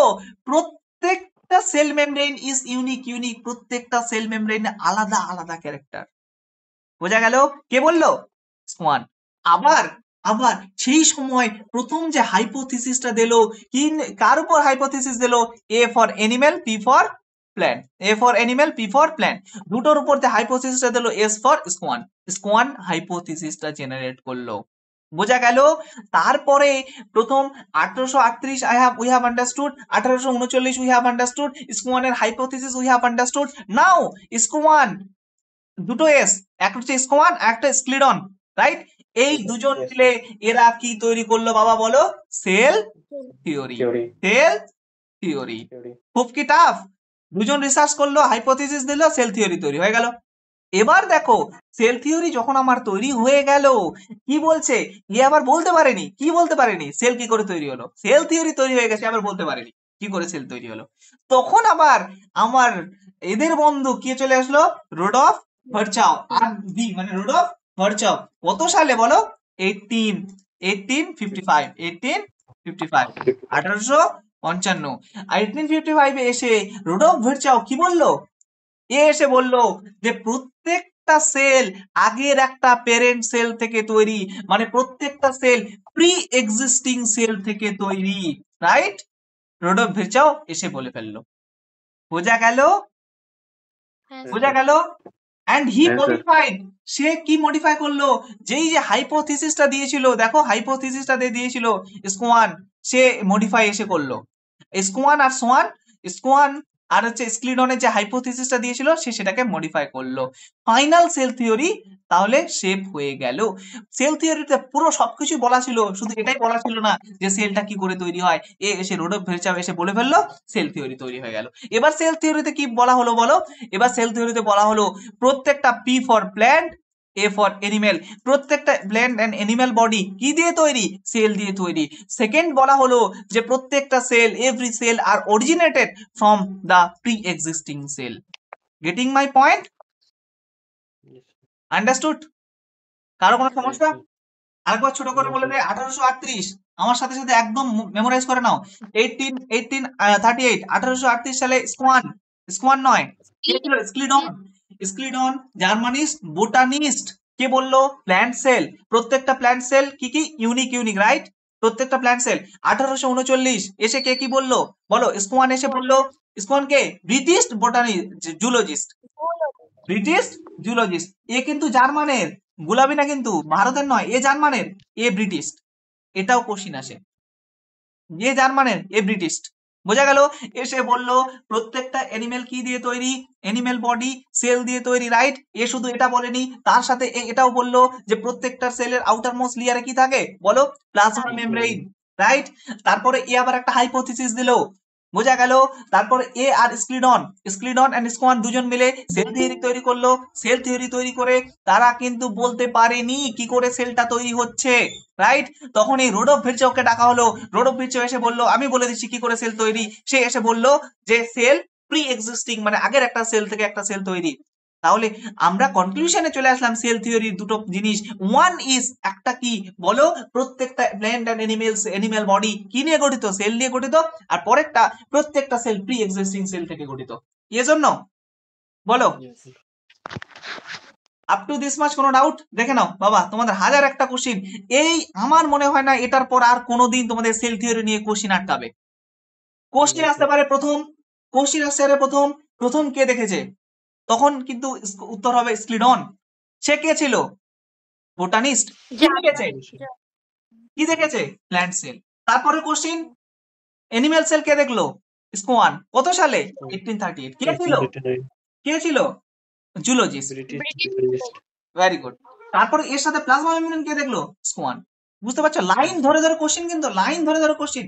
প্রত্যেকটা সেল মেমব্রেন ইজ ইউনিক, প্রত্যেকটা সেল মেমব্রেন আলাদা আলাদা ক্যারেক্টার। বোঝা গেল? কে বললো? স্কোয়ান। আবার আবার সেই সময় প্রথম যে হাইপোথিসিসটা দিলো, কি কার উপর হাইপোথিসিস দিলো? A for animal, P for plant. A for animal, P for plant, দুটোর উপর যে হাইপোথিসিসটা দিলো, এস ফর স্কোয়ান। স্কোয়ান হাইপোথিসিসটা জেনারেট করলো। বোঝা গেল? তারপরে প্রথম 1838 we have understood, 1839 we have understood স্কোয়ানের hypothesis, we have understood. Now Schwann, দুটো এস, একটা হচ্ছে স্কোয়ান, একটা স্ক্লিডন, রাইট? এই দুজন yes, মিলে এরা কি তৈরি করলো বাবা বলো? Cell theory. theory, cell theory. theory, খুব কি টাফ? দুজন রিসার্চ করলো, হাইপোথিসিস দিল, সেল থিওরি তৈরি হয়ে গেল। এবার দেখো, সেল থিওরি যখন আমার তৈরি হয়ে গেল, কি বলছে? এ আবার বলতে পারেনি, কি বলতে পারেনি? সেল কি করে তৈরি হলো? সেল থিওরি তৈরি হয়ে গেছে, আবার বলতে পারেনি কি করে সেল তৈরি হলো। তখন আবার আমার এদের বন্ধু কে চলে আসলো? রোডফ ভার্চাও। আর বি মানে রোডফ ভার্চাও। কত সালে বলো? 1855, 1855, 1855। আর 1855 এ এসে রোডফ ভার্চাও কি বললো? এ এসে বললো যে প্রত্যেকটা সেল আগের একটা প্যারেন্ট সেল থেকে তৈরি, মানে প্রত্যেকটা সেল প্রি এক্সিস্টিং সেল থেকে তৈরি, রাইট? রোডফ ভার্চাও এসে বলে ফেললো। বোঝা গেল? yes, বোঝা sir. গেল? And he Yes, sir. Modified, সে কি মডিফাই করলো? যেই যে হাইপোথিসিসটা দিয়েছিল, দেখো হাইপোথিসিসটা দিয়েছিল স্কোয়ান, সে মডিফাই এসে করলো। স্কোয়ান আর সোয়ান, স্কোয়ান আর হচ্ছে স্ক্লিডনের যে হাইপোথিসিসটা দিয়েছিল, সে সেটাকে মডিফাই করলো। ফাইনাল সেল থিওরি তাহলে শেপ হয়ে গেল। সেল থিওরিতে পুরো সবকিছু বলা ছিল, শুধু এটাই বলা ছিল না যে সেলটা কি করে তৈরি হয়। এ এসে রোডফ ভার্চাও এসে বলে ফেললো, সেল থিওরি তৈরি হয়ে গেল। এবার সেল থিওরিতে কি বলা হলো বলো? এবার সেল থিওরিতে বলা হলো প্রত্যেকটা P for plant, A for animal, প্রত্যেকটা প্ল্যান্ট এন্ড এনিম্যাল বডি কি দিয়ে তৈরি? সেল দিয়ে তৈরি। সেকেন্ড বলা হলো যে প্রত্যেকটা cell, every cell are originated from the pre existing cell. Getting my point? Yes, understood? কারো কোনো yes, সমস্যা? sir. আরেকবার ছোট করে No, বলে sir. দেয়, 1838, আমার সাথে সাথে একদম মেমোরাইজ করে নাও। 1838, 1838 সালে স্কোয়ান, স্কোয়ান নয়, কে ছিল? স্ক্লিডন। স্ক্লিডন জার্মানিস্ট বোটানিস্ট, কে বললো? প্ল্যান্ট সেল, প্রত্যেকটা প্ল্যান্ট সেল কি কি ইউনিক, রাইট? প্রত্যেকটা প্ল্যান্ট সেল। 1839 এসে কে কি বললো বলো? স্কোয়ান এসে বললো স্কোয়ান কে? British botany zoologist, British zoologist. এ কিন্তু জার্মানের, গুলাবি না কিন্তু, ভারতের নয়, এ জার্মানের, এ ব্রিটিশ। এটাও কোশ্চিন আসে, যে জার্মানের এ ব্রিটিশ। বোঝা গেল? এসে বলল প্রত্যেকটা অ্যানিমেল কি দিয়ে তৈরি, অ্যানিমেল বডি সেল দিয়ে তৈরি, রাইট? এ শুধু এটা বলেনি, তার সাথে এটাও বললো যে প্রত্যেকটা সেলের আউটার মোস্ট লেয়ারে কি থাকে, বলো? Plasma membrane, right? তারপরে এ আবার একটা হাইপোথিসিস দিল, বোঝা গেল? তারপরে এ আর স্ক্লিডন, স্ক্লিডন এন্ড স্কোয়ান দুজন মিলে সেল থিওরি তৈরি করলো। সেল থিওরি তৈরি করে তারা কিন্তু বলতে পারেনি কি করে সেলটা তৈরি হচ্ছে, রাইট? তখন এই রোডফ ভিরচৌকে ডাকা হলো। রোডফ ভিরচৌ এসে বলল আমি বলে দিচ্ছি কি করে সেল তৈরি। সে এসে বলল যে সেল প্রি এক্সিস্টিং, মানে আগের একটা সেল থেকে একটা সেল তৈরি। তাহলে আমরা কনক্লুশনে চলে আসলাম সেল থিওরির দুটো জিনিস। ওয়ান ইজ একটা কি, বলো? প্রত্যেকটা plant and animals, animal body কি নিয়ে গঠিত, সেল নিয়ে গঠিত। আর পরেরটা প্রত্যেকটা সেল প্রি এক্সিস্টিং সেল থেকে গঠিত। এজন্য বলো Yes. Up to this much কোনো ডাউট? দেখে নাও বাবা, তোমাদের হাজার একটা কোশ্চিন। এই আমার মনে হয় না এটার পর আর কোনোদিন তোমাদের সেল থিওরি নিয়ে কোশ্চিন আটকাবে। কোশ্চিন Yes, আসতে sir. পারে প্রথম, কোশ্চিন আসতে পারে প্রথম, প্রথম কে দেখেছে, তখন কিন্তু উত্তর হবে স্ক্লিডন। সে কে ছিল? বোটানিস্ট। কি দেখেছে? কি দেখেছে? Plant cell. তারপরে কোশ্চিন, এনিম্যাল সেল কে দেখলো? স্কোয়ান। কত সালে? 1838। কে ছিল? 1839. কে ছিল? Zoologist. British journalist. Very good. তারপরে এর সাথে প্লাজমা মেমব্রেন কে দেখলো? স্কোয়ান। বুঝতে পারছো? Line Yes, sir. ধরে ধরে কোশ্চিন, কিন্তু লাইন ধরে ধরে কোশ্চিন।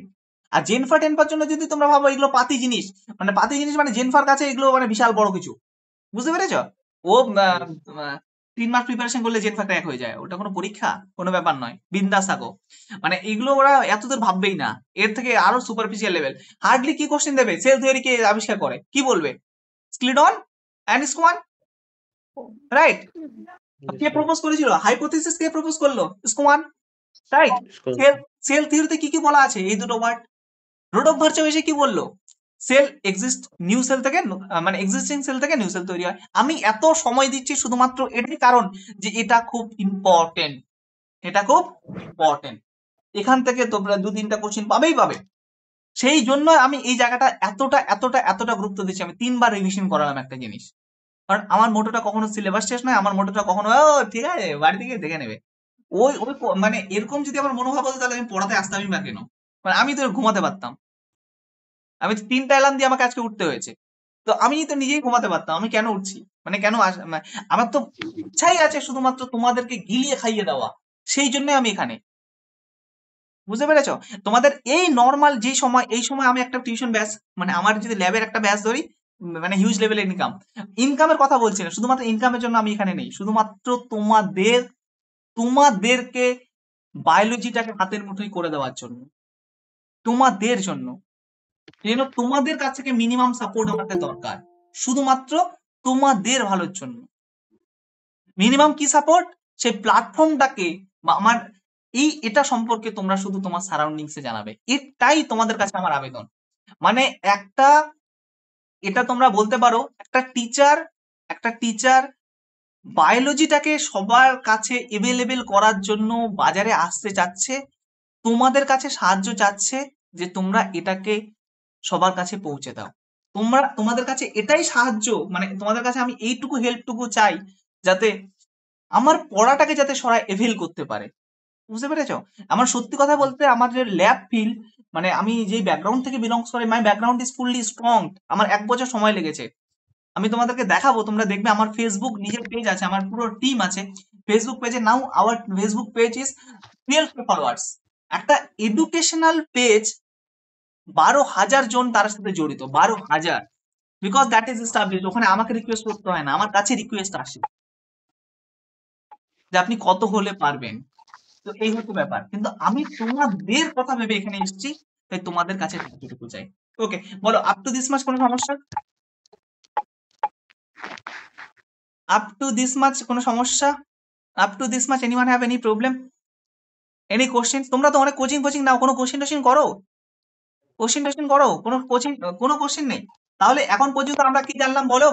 আর জেনফা টেনফার জন্য যদি তোমরা ভাবো এগুলো পাতি জিনিস, মানে পাতি জিনিস মানে জেনফার কাছে এগুলো মানে বিশাল বড় কিছু, বুঝতে পেরেছো? ও Yes. 3 মাস প্রিপারেশন করলে জেনফা ক্র্যাক হয়ে যায়, ওটা কোনো পরীক্ষা, কোনো ব্যাপার নয়, বিন্দাস থাকো। মানে এগুলো ওরা এতদূর ভাববেই না, এর থেকে আরো সুপারফিশিয়াল লেভেল। হার্ডলি কি কোশ্চেন দেবে, সেল থিওরি কে আবিষ্কার করে, কি বলবে? স্ক্লিডন অ্যান্ড স্কোয়ান, রাইট? Yes, কে sir. প্রপোজ করেছিল, হাইপোথিসিস কে প্রপোজ করলো? স্কোয়ান, রাইট? Scone. সেল, সেল থিওরিতে কি কি বলা আছে, এই দুটো ওয়ার্ড। রোডফ ভার্চো এসে কি বললো? সেল এক্সিস্ট, নিউ সেল থেকে মানে এক্সিস্টিং সেল থেকে নিউ সেল তৈরি হয়। আমি এত সময় দিচ্ছি শুধুমাত্র এটাই কারণ যে এটা খুব ইম্পর্টেন্ট, এটা খুব ইম্পর্টেন্ট। এখান থেকে তোমরা 2-3টা কোশ্চিন পাবেই পাবে। সেই জন্য আমি এই জায়গাটা এতটা এতটা এতটা গুরুত্ব দিচ্ছি। আমি 3বার রিভিশন করালাম একটা জিনিস, কারণ আমার মোটোটা কখনো সিলেবাস শেষ নয়, আমার মোটোটা কখনো ও ঠিক আছে বাড়ি থেকে দেখে নেবে। ওই ওই মানে এরকম যদি আমার মনোভাব হতো তাহলে আমি পড়াতে আসতামই না কেন, মানে আমি তো ঘুমাতে পারতাম। আমি তো 3টা অ্যালার্ম দিয়ে আমাকে আজকে উঠতে হয়েছে, তো আমি তো নিজেই ঘুমাতে পারতাম, আমি কেন উঠছি, মানে কেন আমার তো ইচ্ছাই আছে শুধুমাত্র তোমাদেরকে গিলিয়ে খাইয়ে দেওয়া, সেই জন্য আমি এখানে। বুঝতে পেরেছো? তোমাদের এই নর্মাল যে সময়, এই সময় আমি একটা টিউশন ব্যাচ, মানে আমার যদি ল্যাবের একটা ব্যাচ ধরি, মানে হিউজ লেভেলের ইনকাম, ইনকামের কথা বলছি না, শুধুমাত্র ইনকামের জন্য আমি এখানে নেই, শুধুমাত্র তোমাদের, তোমাদেরকে বায়োলজিটাকে হাতের মুঠোয় করে দেওয়ার জন্য, তোমাদের জন্য। এই জন্য তোমাদের কাছ থেকে মিনিমাম সাপোর্ট আমাকে দরকার, শুধুমাত্র তোমাদের ভালোর জন্য। মিনিমাম কি সাপোর্ট? সেই প্ল্যাটফর্মটাকে বা আমার এই এটা সম্পর্কে তোমরা শুধু তোমার সারাউন্ডিংসে জানাবে, এটাই তোমাদের কাছে আমার আবেদন। মানে একটা, এটা তোমরা বলতে পারো একটা টিচার বায়োলজিটাকে সবার কাছে এভেলেবেল করার জন্য বাজারে আসতে চাচ্ছে, তোমাদের কাছে সাহায্য চাচ্ছে যে তোমরা এটাকে সবার কাছে পৌঁছে দাও। তোমাদের কাছে এটাই সাহায্য, মানে তোমাদের কাছে আমি এইটুকু হেল্পটুকু চাই, যাতে আমার পড়াটাকে যাতে সবাই এভেল করতে পারে। বুঝতে পেরেছো? আমার সত্যি কথা বলতে আমার যে ল্যাব ফিল্ড, মানে আমি যে ব্যাকগ্রাউন্ড থেকে বিলংস করি, মাই ব্যাকগ্রাউন্ড ইজ ফুললি স্ট্রং। আমার 1 বছর সময় লেগেছে। আমি তোমাদেরকে দেখাবো, তোমরা দেখবে আমার ফেসবুক নিজের পেজ আছে, আমার পুরো টিম আছে ফেসবুক পেজে। নাও hour Facebook page is 12 followers. একটা এডুকেশনাল পেজ, 12,000 জন তার সাথে জড়িত, 12,000। বিকজ দ্যাট ইজ এস্টাবলিশ, ওখানে আমাকে রিকোয়েস্ট করতে হয় না, আমার কাছে রিকোয়েস্ট আসে যে আপনি কত হলে পারবেন। তো এই হচ্ছে ব্যাপার, কিন্তু আমি তোমাদের কথা ভেবে এখানে এসেছি, তাই তোমাদের কাছে যতটুকু চাই। ওকে, বলো আপ টু দিস মাচ কোনো সমস্যা? আপ টু দিস মাচ কোনো সমস্যা? Up to this much anyone have any problem, any question? তোমরা তো অনেক কোচিং কোচিং নাও, কোনো কোশ্চেন টোশ্চিন করো, কোশ্চেন টোশ্চিন করো, কোনো কোচিং, কোনো কোশ্চেন নেই? তাহলে এখন পর্যন্ত আমরা কি জানলাম বলো?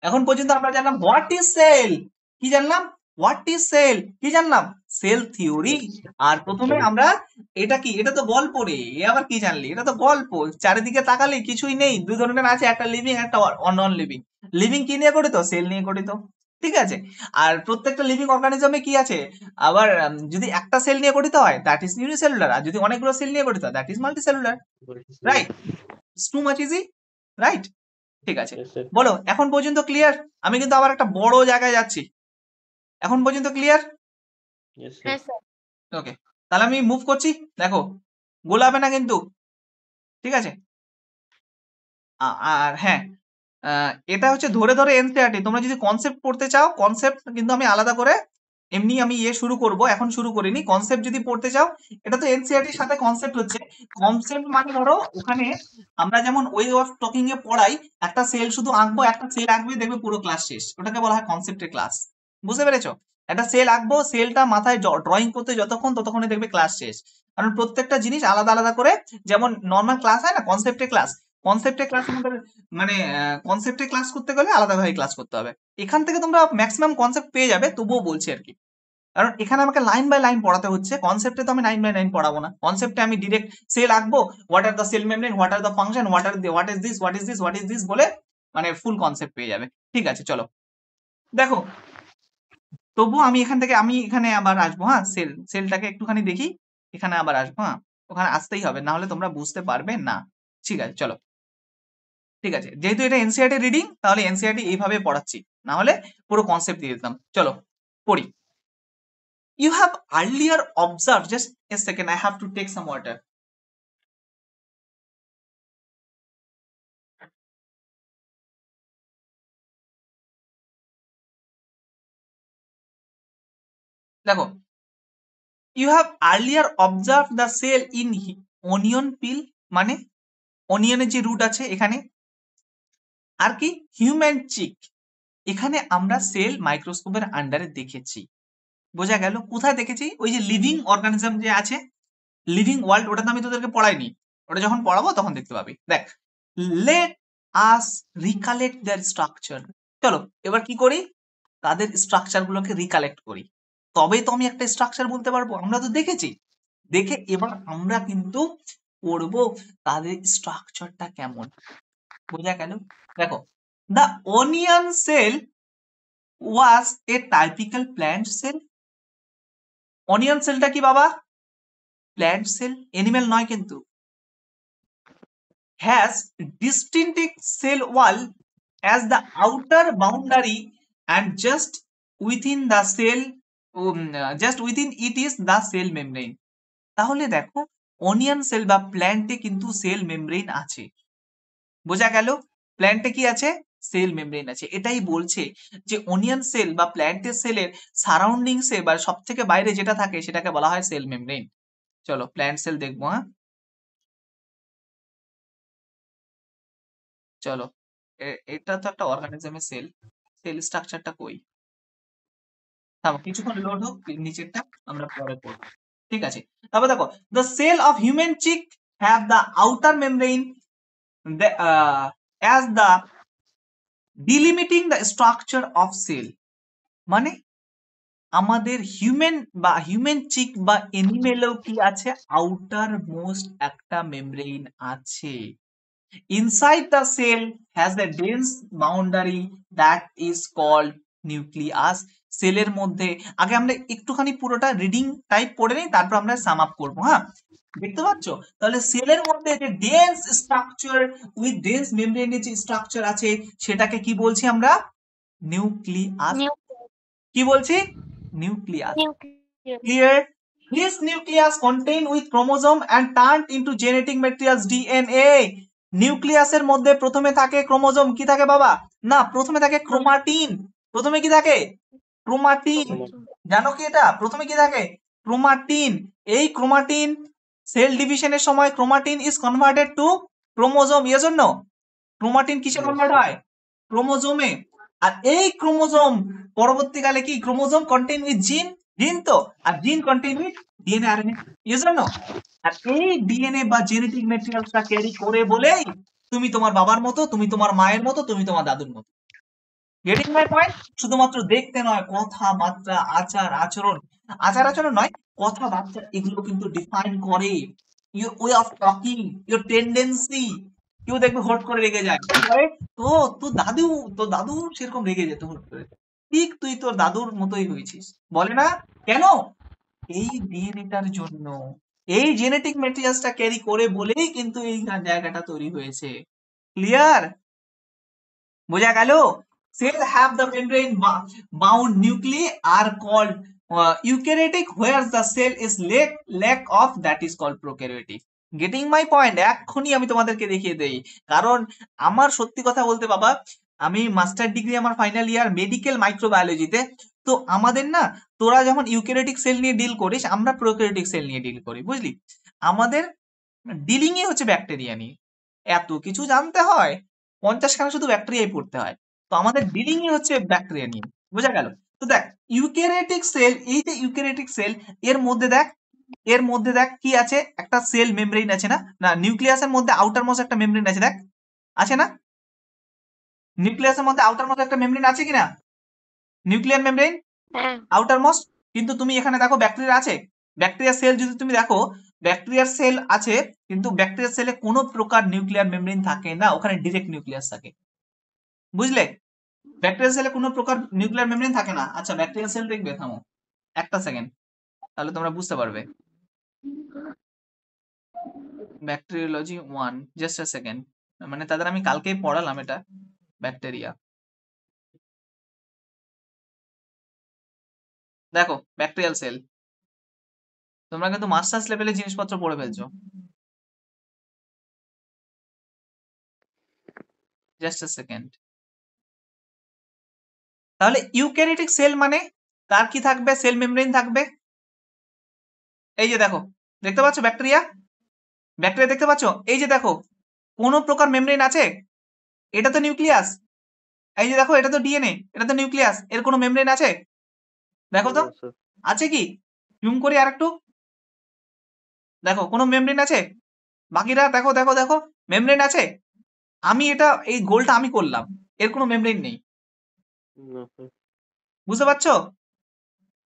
এখন পর্যন্ত আমরা জানলাম হোয়াট ইজ সেল, কি জানলাম? হোয়াট ইজ সেল, কি জানলাম? Sell theory. Yes. আর প্রথমে আমরা এটা কি, এটা তো গল্প রে, এ আবার কি জানলি, এটা তো গল্প, চারিদিকে তাকালে কিছুই নেই, দুই ধরনের আছে, একটা লিভিং একটা নন লিভিং। লিভিং কি নিয়ে গঠিত, সেল নিয়ে গঠিত, ঠিক আছে। আর প্রত্যেকটা লিভিং অর্গানিজমে কি আছে, আবার যদি একটা সেল নিয়ে গঠিত হয় দ্যাট ইজ ইউনিসেলুলার, আর যদি অনেকগুলো সেল নিয়ে গঠিত হয় that is multicellular, right? Too much easy, right? ঠিক আছে, Yes, sir. বলো এখন পর্যন্ত ক্লিয়ার? আমি কিন্তু আবার একটা বড় জায়গায় যাচ্ছি, এখন পর্যন্ত ক্লিয়ার? Yes, sir. হ্যাঁ স্যার। ওকে, তাহলে আমি মুভ করছি, দেখো গোলাবে না কিন্তু, ঠিক আছে। আর হ্যাঁ, এটা হচ্ছে ধরে ধরে এনসিইআরটি, তোমরা যদি কনসেপ্ট পড়তে চাও, কনসেপ্ট কিন্তু আমি আলাদা করে এমনি আমি শুরু করব, এখন শুরু করিনি। কনসেপ্ট যদি পড়তে চাও, এটা তো এনসিইআরটির সাথে কনসেপ্ট হচ্ছে। কনসেপ্ট মানে ধরো ওখানে আমরা যেমন ওয়ে অফ টকিং এ পড়াই, একটা সেল শুধু আঁকবো, একটা সেল আঁকবে, দেখবে পুরো ক্লাস শেষ, ওটাকে বলা হয় কনসেপ্টের ক্লাস। বুঝতে পেরেছো? একটা সেল আঁকবো, সেলটা মাথায় ড্রয়িং করতে যতক্ষণ, ততক্ষণে দেখবে ক্লাস শেষ। কারণ প্রত্যেকটা জিনিস আলাদা আলাদা করে, যেমন নর্মাল ক্লাস হয় না, কনসেপ্টের ক্লাস, কনসেপ্টের ক্লাস আমাদের মানে কনসেপ্টে ক্লাস করতে গেলে আলাদাভাবে ক্লাস করতে হবে। এখান থেকে তোমরা ম্যাক্সিমাম কনসেপ্ট পেয়ে যাবে, তবুও বলছি আর কি, কারণ এখানে আমাকে লাইন বাই লাইন পড়াতে হচ্ছে। কনসেপ্টে তো আমি লাইন বাই লাইন পড়াবো না, কনসেপ্টে আমি ডিরেক্ট সেল আঁকবো, what are the cell membrane, what are the function, what is this, what is this, what is this বলে মানে ফুল কনসেপ্ট পেয়ে যাবে। ঠিক আছে, চলো দেখো, তবুও আমি এখানে আবার আসবো, হ্যাঁ, সেলটাকে একটুখানি দেখি, এখানে আবার আসবো, হ্যাঁ, ওখানে আসতেই হবে, না হলে তোমরা বুঝতে পারবে না। ঠিক আছে, চলো, ঠিক আছে, যেহেতু এটা এনসিইআরটি রিডিং, তাহলে এনসিইআরটি এইভাবে পড়াচ্ছি, না হলে পুরো কনসেপ্ট দিয়ে দিতাম। চলো পড়ি। You have earlier observed, just a second, I have to take some water. দেখো, you have earlier observed the cell in onion peel, মানে অনিয়নের যে রুট আছে এখানে, আর কি হিউম্যান চিক, এখানে আমরা সেল মাইক্রোস্কোপের আন্ডারে দেখেছি। বোঝা গেল? কোথায় দেখেছি? ওই যে লিভিং অর্গানিজম যে আছে, লিভিং ওয়ার্ল্ড, ওটা তো আমি তোদেরকে পড়াইনি, ওটা যখন পড়াবো তখন দেখতে পাবি। দেখ, লেট আস রিকালেক্ট দেয়ার স্ট্রাকচার। চলো এবার কি করি, তাদের স্ট্রাকচার গুলোকে রিকালেক্ট করি, তবেই তো আমি একটা স্ট্রাকচার বলতে পারবো। আমরা তো দেখেছি, দেখে এবার আমরা কিন্তু পড়বো তাদের স্ট্রাকচারটা কেমন। বোঝা গেল? দেখো, the onion cell was a typical plant cell. Onion সেলটা কি বাবা? প্ল্যান্ট সেল, এনিম্যাল নয় কিন্তু। Has distinctive cell wall as the outer boundary and just within the cell, just within it is the cell membrane. তাহলে দেখো, onion sell বা প্ল্যান্টে কিন্তু cell membrane আছে। বোঝা গেল? প্ল্যান্টে কি আছে? সেল মেমব্রেন আছে। এটাই বলছে যে অনিয়ন সেল বা প্ল্যান্টের সেলের সারাউন্ডিংসে বা সব থেকে বাইরে যেটা থাকে সেটাকে বলা হয় সেল মেমব্রেন। চলো প্ল্যান্ট সেল দেখবো, হ্যাঁ, চলো। এটা তো একটা অর্গানিজমের সেল, সেল স্ট্রাকচারটা কই? থামো, কিছুক্ষণ লোড হোক, নিচেরটা আমরা পরে পড়বো। ঠিক আছে, তারপর দেখো, the cell of human cheek have the outer membrane as the delimiting the structure of cell. মানে আমাদের হিউম্যান চিক বা এনিমেলেও কি আছে? আউটার মোস্ট একটা মেমব্রেন আছে। Inside the cell has a dense boundary that is called nucleus. সেলের মধ্যে আগে আমরা একটুখানি পুরোটা রিডিং টাইপ পড়ে নিই, তারপর আমরা সাম আপ করবো, হ্যাঁ। দেখতে পাচ্ছ? তাহলে সেলের মধ্যে যে ডেন্স স্ট্রাকচার উইথ ডেন্স মেমব্রেনের যে স্ট্রাকচার আছে সেটাকে কি বলছি আমরা? নিউক্লিয়াস। কি বলছি? Nucleus. Clear? This nucleus contained with chromosome and turned into genetic materials DNA. নিউক্লিয়াসের মধ্যে প্রথমে থাকে ক্রোমোজোম, কি থাকে বাবা? না, প্রথমে থাকে ক্রোমাটিন। প্রথমে কি থাকে? ক্রোমাটিন। জানো কি এটা? প্রথমে কি থাকে? ক্রোমাটিন। এই ক্রোমাটিন সেল ডিভিশনের সময় chromatin is converted to chromosome. Yes or no? Chromatin কিসে কনভার্ট হয়? ক্রোমোজোমে। আর এই ক্রোমোজোম পরবর্তীকালে কি? ক্রোমোজোম কন্টেইন উইথ জিন, জিন তো, আর gene contain with DNA RNA. Yes or no? আর এই ডিএনএ বা জেনেটিক ম্যাটেরিয়ালসটা ক্যারি করে বলেই তুমি তোমার বাবার মতো, তুমি তোমার মায়ের মতো, তুমি তোমার দাদুর মতো। Getting my point? শুধুমাত্র দেখতে নয়, কথাবার্তা, আচার আচরণ, আচার আচরণ নয়, কথাবার্তা এগুলো কিন্তু ডিফাইন করে your way of talking, your tendency. কেউ দেখবে হট করে রেগে যায়, কি করে? তো তোর দাদু সেরকম রেগে যেত হট করে, ঠিক তুই তোর দাদুর মতোই হয়েছিস, বলে না? কেন? এই ডিএনএটার জন্য, এই জেনেটিক ম্যাটেরিয়ালসটা ক্যারি করে বলেই কিন্তু এই জায়গাটা তৈরি হয়েছে। ক্লিয়ার? বোঝা গেল? Cells have the membrane bound nuclei are called eukaryotic, whereas the cell is lack of that is called prokaryotic. Getting my point? এক্ষুনি আমি তোমাদেরকে দেখিয়ে দেই। কারণ আমার সত্যি কথা বলতে বাবা, আমি মাস্টার ডিগ্রি আমার ফাইনাল ইয়ার মেডিকেল মাইক্রোবায়োলজিতে। তো আমাদের না, তোরা যখন ইউক্যারিওটিক সেল নিয়ে ডিল করিস, আমরা প্রোক্যারিওটিক সেল নিয়ে ডিল করি, বুঝলি? আমাদের ডিলিংই হচ্ছে ব্যাকটেরিয়া নিয়ে। এত কিছু জানতে হয়, 50 খানা শুধু ব্যাকটেরিয়াই পড়তে হয়। তো আমাদের ডিলিংই হচ্ছে ব্যাকটেরিয়া নিয়ে, বোঝা গেল? তো দেখ, ইউক্যারিওটিক সেল, এই যে ইউক্যারিওটিক সেল, এর মধ্যে দেখ কি আছে, একটা সেল মেমব্রেন আছে না? না, নিউক্লিয়াসের মধ্যে আউটার মোস্ট একটা মেমব্রেন আছে, দেখ, আছে না? নিউক্লিয়াসের মধ্যে আউটার মোস্ট একটা মেমব্রেন আছে কিনা? নিউক্লিয়ার মেমব্রেন, হ্যাঁ আউটার মোস্ট। কিন্তু তুমি এখানে দেখো ব্যাকটেরিয়া আছে, ব্যাকটেরিয়ার সেল যদি তুমি দেখো, ব্যাকটেরিয়ার সেল আছে, কিন্তু ব্যাকটেরিয়ার সেলে কোনো প্রকার নিউক্লিয়ার মেমব্রেন থাকে না, ওখানে ডিরেক্ট নিউক্লিয়াস থাকে, বুঝলে? ব্যাকটেরিয়াল সেলে কোনো প্রকার নিউক্লিয়ার মেমব্রেন থাকে না। আচ্ছা, ব্যাকটেরিয়াল সেল দেখবে, থামো একটা সেকেন্ড, তাহলে তোমরা বুঝতে পারবে। ব্যাকটেরিওলজি 1, জাস্ট আ সেকেন্ড, মানে তাদের আমি কালকেই পড়ালাম এটা, ব্যাকটেরিয়া। দেখো ব্যাকটেরিয়াল সেল, তোমরা কিন্তু মাস্টার্স লেভেলে জিনিসপত্র পড়ে ফেলছো। জাস্ট আ সেকেন্ড। তাহলে ইউক্যারিওটিক সেল মানে তার কি থাকবে? সেল মেমব্রেন থাকবে। এই যে দেখো, দেখতে পাচ্ছ ব্যাকটেরিয়া, ব্যাকটেরিয়া দেখতে পাচ্ছ? এই যে দেখো, কোন প্রকার মেমব্রেন আছে? এটা তো নিউক্লিয়াস। এই যে দেখো, এটা তো ডিএনএ, এটা তো নিউক্লিয়াস, এর কোনো মেমব্রেন আছে? দেখো তো, না স্যার। আছে কি? জুম করি আরেকটু, দেখো কোনো মেমব্রেন আছে? বাকিরা দেখো দেখো দেখো, মেমব্রেন আছে? আমি এটা, এই গোলটা আমি করলাম, এর কোনো মেমব্রেন নেই, না স্যার। বুঝতে পারছো?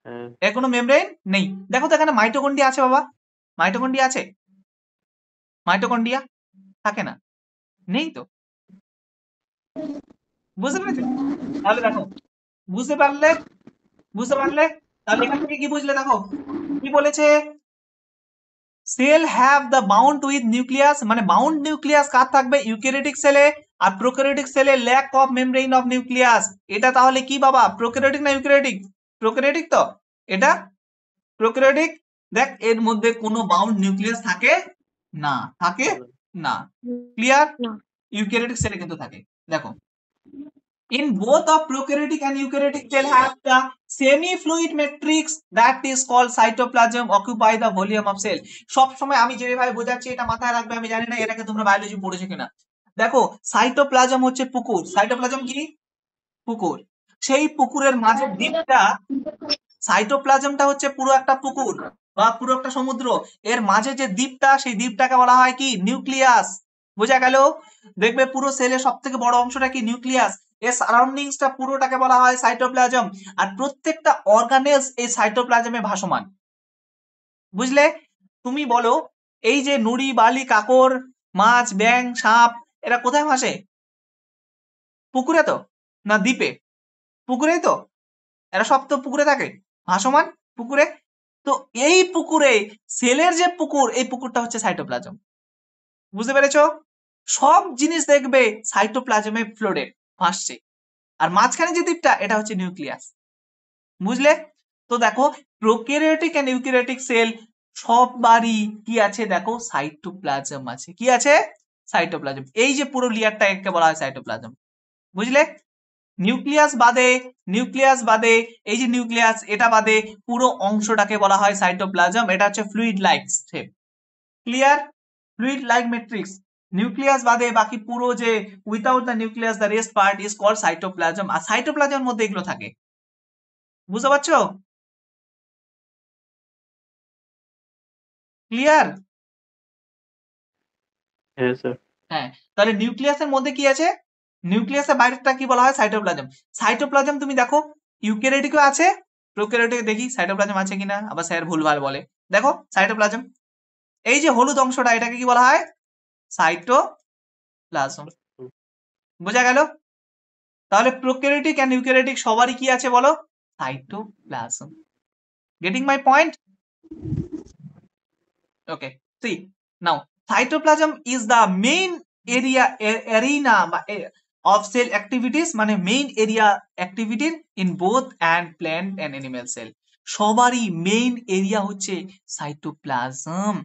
হ্যাঁ এর কোনো মেমব্রেন নেই। দেখো তো এখানে মাইটোকন্ড্রিয়া আছে বাবা, মাইটোকন্ড্রিয়া আছে? মাইটোকন্ড্রিয়া থাকে না, নেই তো, বুঝতে পেরেছো? তাহলে দেখো, বুঝতে পারলে, বুঝতে পারলে? তাহলে এখান থেকে কি বুঝলে? দেখো কি বলেছে, cell have the bound with nucleus, মানে বাউন্ড নিউক্লিয়াস কার থাকবে? ইউক্যারিওটিক সেলে। আর প্রোক্যারিওটিক সেলে lack of membrane of nucleus. এটা তাহলে কি বাবা, প্রোক্যারিওটিক না ইউক্যারিওটিক? প্রোক্যারিওটিক তো এটা, প্রোক্যারিওটিক। দেখ, এর মধ্যে কোনো বাউন্ড নিউক্লিয়াস থাকে না, থাকে না। না। ক্লিয়ার? না ইউক্যারিওটিক সেলে কিন্তু থাকে। দেখো, in both of prokaryotic and eukaryotic cell have the semi-fluid matrix that is called cytoplasm occupy the volume of cell. সব সময় আমি যেভাবে বোঝাচ্ছি এটা মাথায় রাখবে, আমি জানি না এটাকে তোমরা বায়োলজি পড়েছো কিনা। দেখো, সাইটোপ্লাজম হচ্ছে পুকুর, সাইটোপ্লাজম কি? পুকুর। সেই পুকুরের মাঝের দ্বীপটা, সাইটোপ্লাজমটা হচ্ছে পুরো একটা পুকুর বা পুরো একটা সমুদ্র, এর মাঝে যে দ্বীপটা, সেই দ্বীপটাকে বলা হয় কি? নিউক্লিয়াস। বোঝা গেল? দেখবে পুরো সেলের সব থেকে বড় অংশটা কি? নিউক্লিয়াস। এর সারাউন্ডিংসটা পুরোটাকে বলা হয় সাইটোপ্লাজম। আর প্রত্যেকটা অর্গানেলস এই সাইটোপ্লাজমে ভাসমান, বুঝলে? তুমি বলো, এই যে নুড়ি, বালি, কাকর, মাছ, ব্যাং, সাপ, এরা কোথায় ভাসে? পুকুরে তো, না দ্বীপে? পুকুরেই তো, এরা সব তো পুকুরে থাকে, ভাসমান পুকুরে। তো এই পুকুরে, সেলের যে পুকুর, এই পুকুরটা হচ্ছে সাইটোপ্লাজম, বুঝতে পেরেছো? সব জিনিস দেখবে সাইটোপ্লাজমে ফ্লোরেট, ভাসছে। আর মাঝখানে যে দ্বীপটা, এটা হচ্ছে নিউক্লিয়াস, বুঝলে? তো দেখো, প্রোক্যারিওটিক এন্ড ইউক্যারিওটিক সেল সববারই কি আছে? দেখো, সাইটোপ্লাজম আছে। কি আছে? সাইটোপ্লাজম। এই যে পুরো লেয়ারটা, একে বলা হয় সাইটোপ্লাজম, বুঝলে? নিউক্লিয়াস বাদে, নিউক্লিয়াস বাদে, এই যে নিউক্লিয়াস, এটা বাদে পুরো অংশটাকে বলা হয় সাইটোপ্লাজম। এটা হচ্ছে fluid like shape. Clear? Fluid like matrix. Nucleus বাদে বাকি পুরো যে, without the nucleus the rest part is called cytoplasm. আর সাইটোপ্লাজমের মধ্যে এগুলো থাকে, বুঝতে পারছো? ক্লিয়ার? হ্যাঁ স্যার। হ্যাঁ, তাহলে নিউক্লিয়াসের মধ্যে কি আছে? নিউক্লিয়াসের বাইরেটা কি বলা হয়? সাইটোপ্লাজম। সাইটোপ্লাজম তুমি দেখো, ইউক্যারিওটিকও আছে, প্রোক্যারিওটে দেখি সাইটোপ্লাজম আছে কিনা, আবার স্যার ভুলভাল বলে। দেখো সাইটোপ্লাজম, এই যে হলুদ অংশটা এটাকে কি বলা হয়? সাইটোপ্লাজম। বোঝা গেল? তাহলে প্রোক্যারিওটিক এন্ড ইউক্যারিওটিক সবারই কি আছে বলো? Cytoplasm. Getting my point? Okay, see now cytoplasm is the main arena of cell activities, মানে main area activity in both and plant and animal cell. সবারই মেইন এরিয়া হচ্ছে cytoplasm.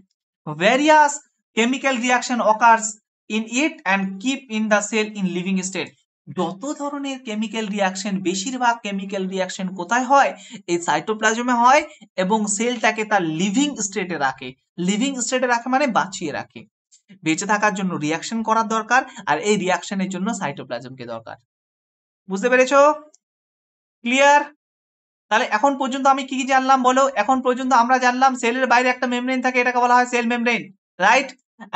various chemical reaction occurs in it and keep in the cell in living state. যত ধরনের chemical reaction, বেশিরভাগ chemical reaction কোথায় হয়? এই সাইটোপ্লাজমে হয়, এবং সেলটাকে তার লিভিং স্টেটে রাখে। লিভিং স্টেটে রাখে মানে বাঁচিয়ে রাখে। বেঁচে থাকার জন্য রিয়াকশন করার দরকার, আর এই রিয়াকশনের জন্য সাইটোপ্লাজমকে দরকার। বুঝতে পেরেছো? ক্লিয়ার? তাহলে এখন পর্যন্ত আমি কি কি জানলাম বলো? এখন পর্যন্ত আমরা জানলাম সেলের বাইরে একটা মেমব্রেন থাকে, এটাকে বলা হয় cell membrane, right?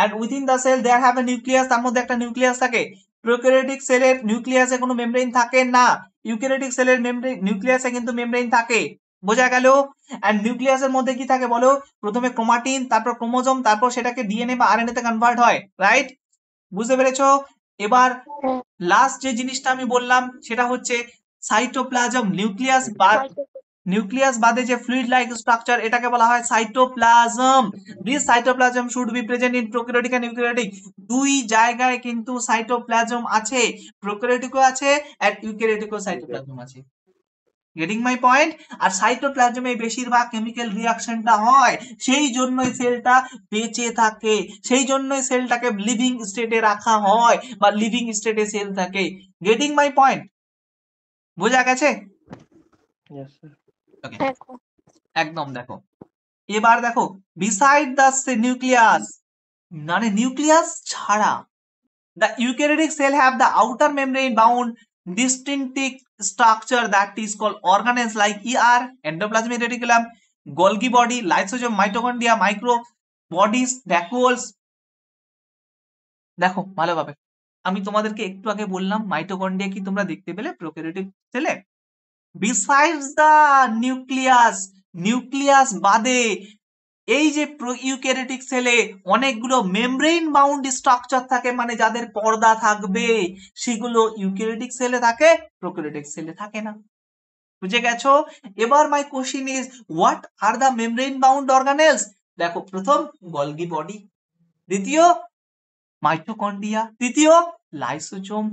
And within the cell there have a nucleus, তার মধ্যে একটা নিউক্লিয়াস থাকে। প্রোক্যারিওটিক সেলের নিউক্লিয়াসে কোনো মেমব্রেন থাকে না, ইউক্যারিওটিক সেলের মেমব্রেন নিউক্লিয়াসে কিন্তু মেমব্রেন থাকে। বোঝা গেল? এন্ড নিউক্লিয়াসের মধ্যে কি থাকে বলো? প্রথমে ক্রোমাটিন, তারপর ক্রোমোজোম, তারপর সেটাকে ডিএনএ বা আরএনএ তে কনভার্ট হয়, রাইট? বুঝতে পেরেছো? এবার লাস্ট যে জিনিসটা আমি বললাম সেটা হচ্ছে সাইটোপ্লাজম। নিউক্লিয়াস বাদে যে ফ্লুইড লাইক স্ট্রাকচার, এটাকে বলা হয় cytoplasm. This cytoplasm should be present in prokaryotic and eukaryotic. দুই জায়গায় কিন্তু সাইটোপ্লাজম আছে, প্রোক্যারিওটিকও আছে আর ইউক্যারিওটিকও সাইটোপ্লাজম আছে। Getting my point? আর সাইটোপ্লাজমে বেশিরভাগ কেমিক্যাল রিয়াকশনটা হয়, সেই জন্যই সেলটা বেঁচে থাকে, সেই জন্যই সেলটাকে লিভিং স্টেটে রাখা হয় বা লিভিং স্টেটে সেল থাকে। Getting my point? বোঝা গেছে? Yes, sir. ওকে, একদম। দেখো এবার দেখো, বিসাইড দ্য নিউক্লিয়াস, মানে নিউক্লিয়াস ছাড়া, the eukaryotic cell have the outer membrane bound distinctive structure that is called organelles like ER, endoplasmic reticulum, Golgi body, lysosome, mitochondria, micro bodies, vacuoles. দেখো ভালোভাবে, আমি তোমাদেরকে একটু আগে বললাম মাইটোকন্ড্রিয়া কি তোমরা দেখতে পেলে প্রোক্যারিওটিক সেলে? বিসাইডস দ্য নিউক্লিয়াস, নিউক্লিয়াস বাদে এই যে ইউক্যারিওটিক সেলে অনেকগুলো মেমব্রেন বাউন্ড স্ট্রাকচার থাকে, মানে যাদের পর্দা থাকবে, সেগুলো ইউক্যারিওটিক সেলে থাকে, প্রোক্যারিওটিক সেলে থাকে না। বুঝে গেছো? এবার my question is, what are the membrane bound organelles? দেখো, প্রথম গলগি বডি, দ্বিতীয় মাইটোকন্ড্রিয়া, তৃতীয় লাইসোজোম,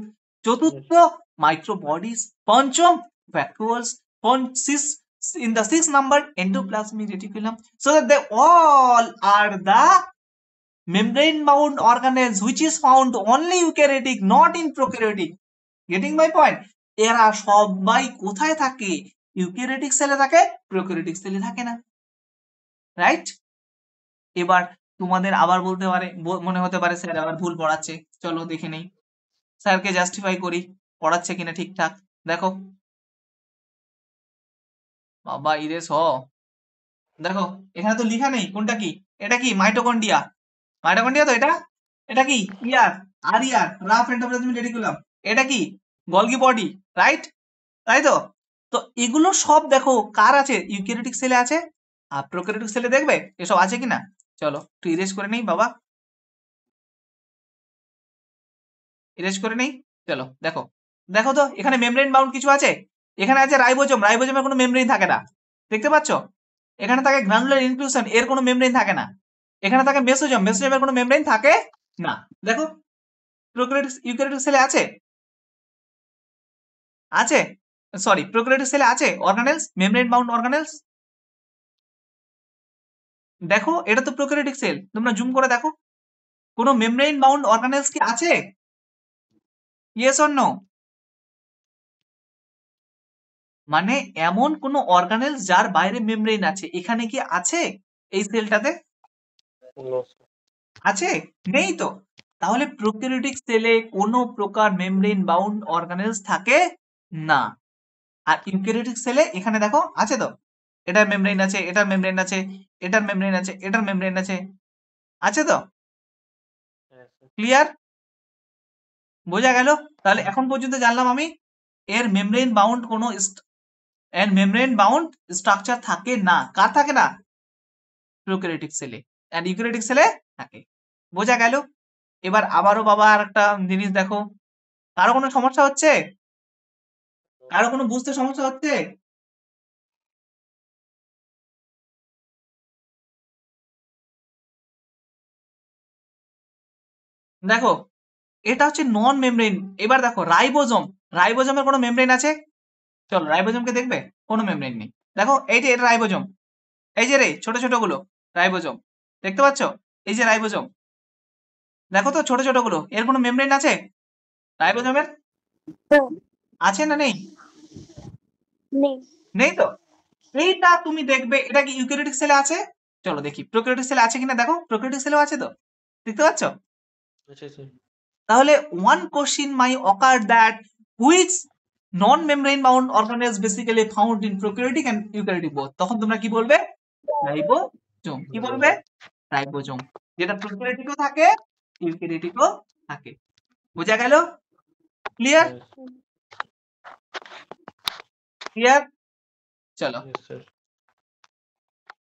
চতুর্থ মাইক্রো বডিজ, পঞ্চম ভ্যাকুওলস, in the sixth number endoplasmic reticulum, so that they all are the membrane bound organelles which is found only eukaryotic, not in prokaryotic. Getting my point? এরা সবাই কোথায় থাকে? Eukaryotic সেলে থাকে, prokaryotic সেলে থাকে না, রাইট? এবার তোমাদের আবার বলতে পারে, মনে হতে পারে স্যার আবার ভুল পড়াচ্ছে, চলো দেখে নেই, স্যারকে জাস্টিফাই করি পড়াচ্ছে কিনা ঠিকঠাক। দেখো বাবা ইরেস হ, দেখো এখানে তো লেখা নেই কোনটা কি। এটা কি মাইটোকন্ড্রিয়া? মাইটোকন্ড্রিয়া তো এটা। এটা কি ইয়ার? আর ইয়ার, রাফ এন্ডোপ্লাজমিক রেটিকুলাম। এটা কি? Golgi body, right? তাই তো? তো এগুলো সব দেখো কার আছে? ইউক্যারিওটিক সেলে আছে। আর প্রোক্যারিওটিক সেলে দেখবে এসব আছে কিনা। চলো একটু ইরেজ করে নেই বাবা, ইরেজ করে নেই। চলো দেখো, দেখো তো এখানে মেমব্রেন বাউন্ড কিছু আছে? এখানে আছে রাইবোজোম, রাইবোজোমের কোনো মেমব্রেন থাকে না, দেখতে পাচ্ছ? এখানে থাকে গ্রানুলার ইনক্লুশন, এর কোনো মেমব্রেন থাকে না। এখানে থাকে মেসোজোম, মেসোজোমের কোনো মেমব্রেন থাকে না। দেখো প্রোক্যারিওটিক ইউক্যারিওটিক সেলে আছে, আছে, সরি প্রোক্যারিওটিক সেলে আছে অর্গানেলস, মেমব্রেন বাউন্ড অর্গানেলস। দেখো এটা তো প্রোক্যারিওটিক সেল, তোমরা জুম করে দেখো কোনো মেমব্রেন বাউন্ড অর্গানেলস কি আছে? Yes or no? মানে এমন কোন অর্গানেলস যার বাইরে মেমব্রেন আছে, এখানে কি আছে এই সেলটাতে? No, sir. আছে? নেই তো। তাহলে প্রোক্যারিওটিক সেলে কোনো প্রকার মেমব্রেন বাউন্ড অর্গানেলস থাকে না। আর ইউক্যারিওটিক সেলে এখানে দেখো আছে তো, এটার মেমব্রেন আছে, এটার মেমব্রেন আছে, এটার মেমব্রেন আছে, এটার মেমব্রেন আছে, আছে তো? Yes, sir. ক্লিয়ার? বোঝা গেল? তাহলে এখন পর্যন্ত জানলাম আমি এর মেমব্রেন বাউন্ড কোনো এন্ড মেমব্রেন বাউন্ড স্ট্রাকচার থাকে না। কার থাকে না? প্রোক্যারিওটিক সেলে। এন্ড ইউক্যারিওটিক সেলে থাকে। বোঝা গেল? এবার আবারও বাবা আর একটা জিনিস দেখো, কারো কোনো সমস্যা হচ্ছে? কারো কোনো বুঝতে সমস্যা হচ্ছে? দেখো, এটা হচ্ছে নন মেমব্রেন। এবার দেখো রাইবোজোম, রাইবোজোমের কোনো মেমব্রেন আছে? চলো রাইবোজোমকে দেখবে, কোনো মেমব্রেন নেই। দেখো এই যে এটা রাইবোজোম, এই যে রে ছোট ছোট গুলো রাইবোজোম, দেখতে পাচ্ছ? এই যে রাইবোজোম, দেখো তো ছোট ছোট গুলো, এর কোনো মেমব্রেন আছে রাইবোজোমের? আছে না নেই? নেই। নেই তো। এইটা তুমি দেখবে, এটা কি ইউক্যারিওটিক সেলে আছে? চলো দেখি প্রোক্যারিওটিক সেলে আছে কিনা, দেখো প্রোক্যারিওটিক সেলেও আছে তো, দেখতে পাচ্ছ? আচ্ছা আচ্ছা তাহলে one question may occur that which non membrane bound organelles basically found in prokaryotic and eukaryotic both, তখন তোমরা কি বলবে? রাইবোজোম। কি বলবে? রাইবোজোম। যেটা প্রোক্যারিওটিকও থাকে, ইউক্যারিওটিকও থাকে। বোঝা গেল? ক্লিয়ার? yes clear? চলো, yes sir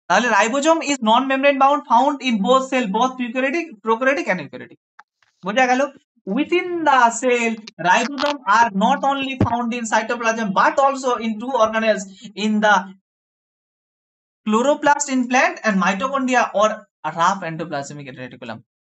তাহলে ribosome is non membrane bound found in both cell, both prokaryotic and eukaryotic. বোঝা গেল? Within the cell, ribosome are not only found in cytoplasm but also in two organelles, in the chloroplast in plant and mitochondria or rough endoplasmic reticulum.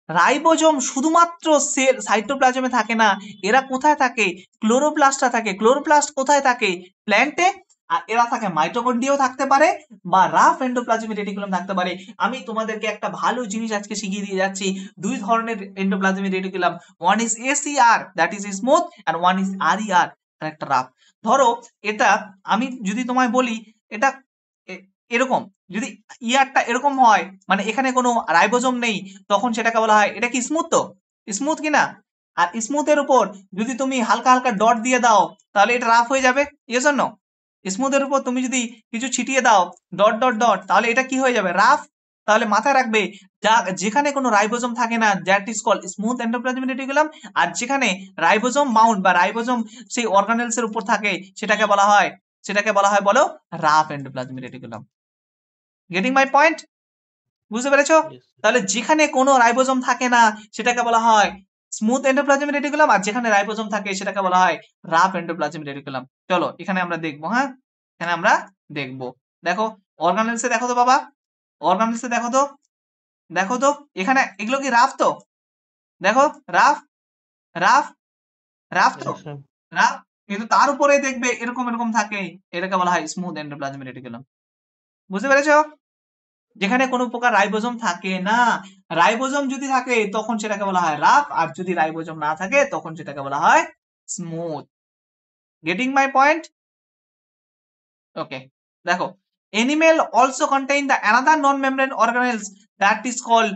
Ribosome শুধুমাত্র sell সাইটোপ্লাজমে থাকে না, এরা কোথায় থাকে? ক্লোরোপ্লাস্টে থাকে। ক্লোরোপ্লাস্ট কোথায় থাকে? প্ল্যান্টে। আর এরা থাকে মাইটোকন্ড্রিয়াও থাকতে পারে বা রাফ এন্ডোপ্লাজমিক রেটিকুলাম থাকতে পারে। আমি তোমাদেরকে একটা ভালো জিনিস আজকে শিখিয়ে দিয়ে যাচ্ছি, দুই ধরনের endoplasmic reticulum, one is SER that is smooth and one is RER একটা রাফ। ধরো এটা আমি যদি তোমায় বলি, এটা এরকম, যদি ইয়ারটা এরকম হয় মানে এখানে কোনো রাইবোজোম নেই, তখন সেটাকে বলা হয়, এটা কি স্মুথ? তো স্মুথ কিনা? আর স্মুথের উপর যদি তুমি হালকা হালকা ডট দিয়ে দাও তাহলে এটা রাফ হয়ে যাবে, ইয়েস অর নো? স্মুথের উপর তুমি যদি কিছু ছিটিয়ে দাও ডট ডট ডট, তাহলে এটা কি হয়ে যাবে? রাফ। তাহলে মাথায় রাখবে, যা যেখানে কোনো রাইবোজোম থাকে না that is called smooth endoplasmic reticulum, আর যেখানে রাইবোজোম মাউন্ট বা রাইবোজোম সেই অর্গানেলস এর উপর থাকে সেটাকে বলা হয় বলো rough endoplasmic reticulum. Getting my point? বুঝতে পেরেছো? yes তাহলে যেখানে কোনো রাইবোজোম থাকে না সেটাকে বলা হয় স্মুথ এন্ডোপ্লাজমিক রেটিকুলাম, আর যেখানে রাইবোজোম থাকে সেটাকে বলা হয় রাফ এন্ডোপ্লাজমিক রেটিকুলাম। চলো এখানে আমরা দেখবো, হ্যাঁ এখানে আমরা দেখবো। দেখো অর্গানেলসে দেখো তো বাবা, অর্গানেলসে দেখো তো, দেখো তো এখানে এগুলো কি রাফ? তো দেখো রাফ, রাফ, রাফ তো, yes sir রাফ। কিন্তু তার উপরে দেখবে এরকম এরকম থাকে, এটাকে বলা হয় স্মুথ এন্ডোপ্লাজমিক রেটিকুলাম। বুঝতে পেরেছো? যেখানে কোনো প্রকার রাইবোজোম থাকে না। রাইবোজোম যদি থাকে তখন সেটাকে বলা হয় রাফ, আর যদি রাইবোজোম না থাকে তখন সেটাকে বলা হয় smooth. Getting my point? Okay. দেখো animal also contain the another non membrane organelles that is called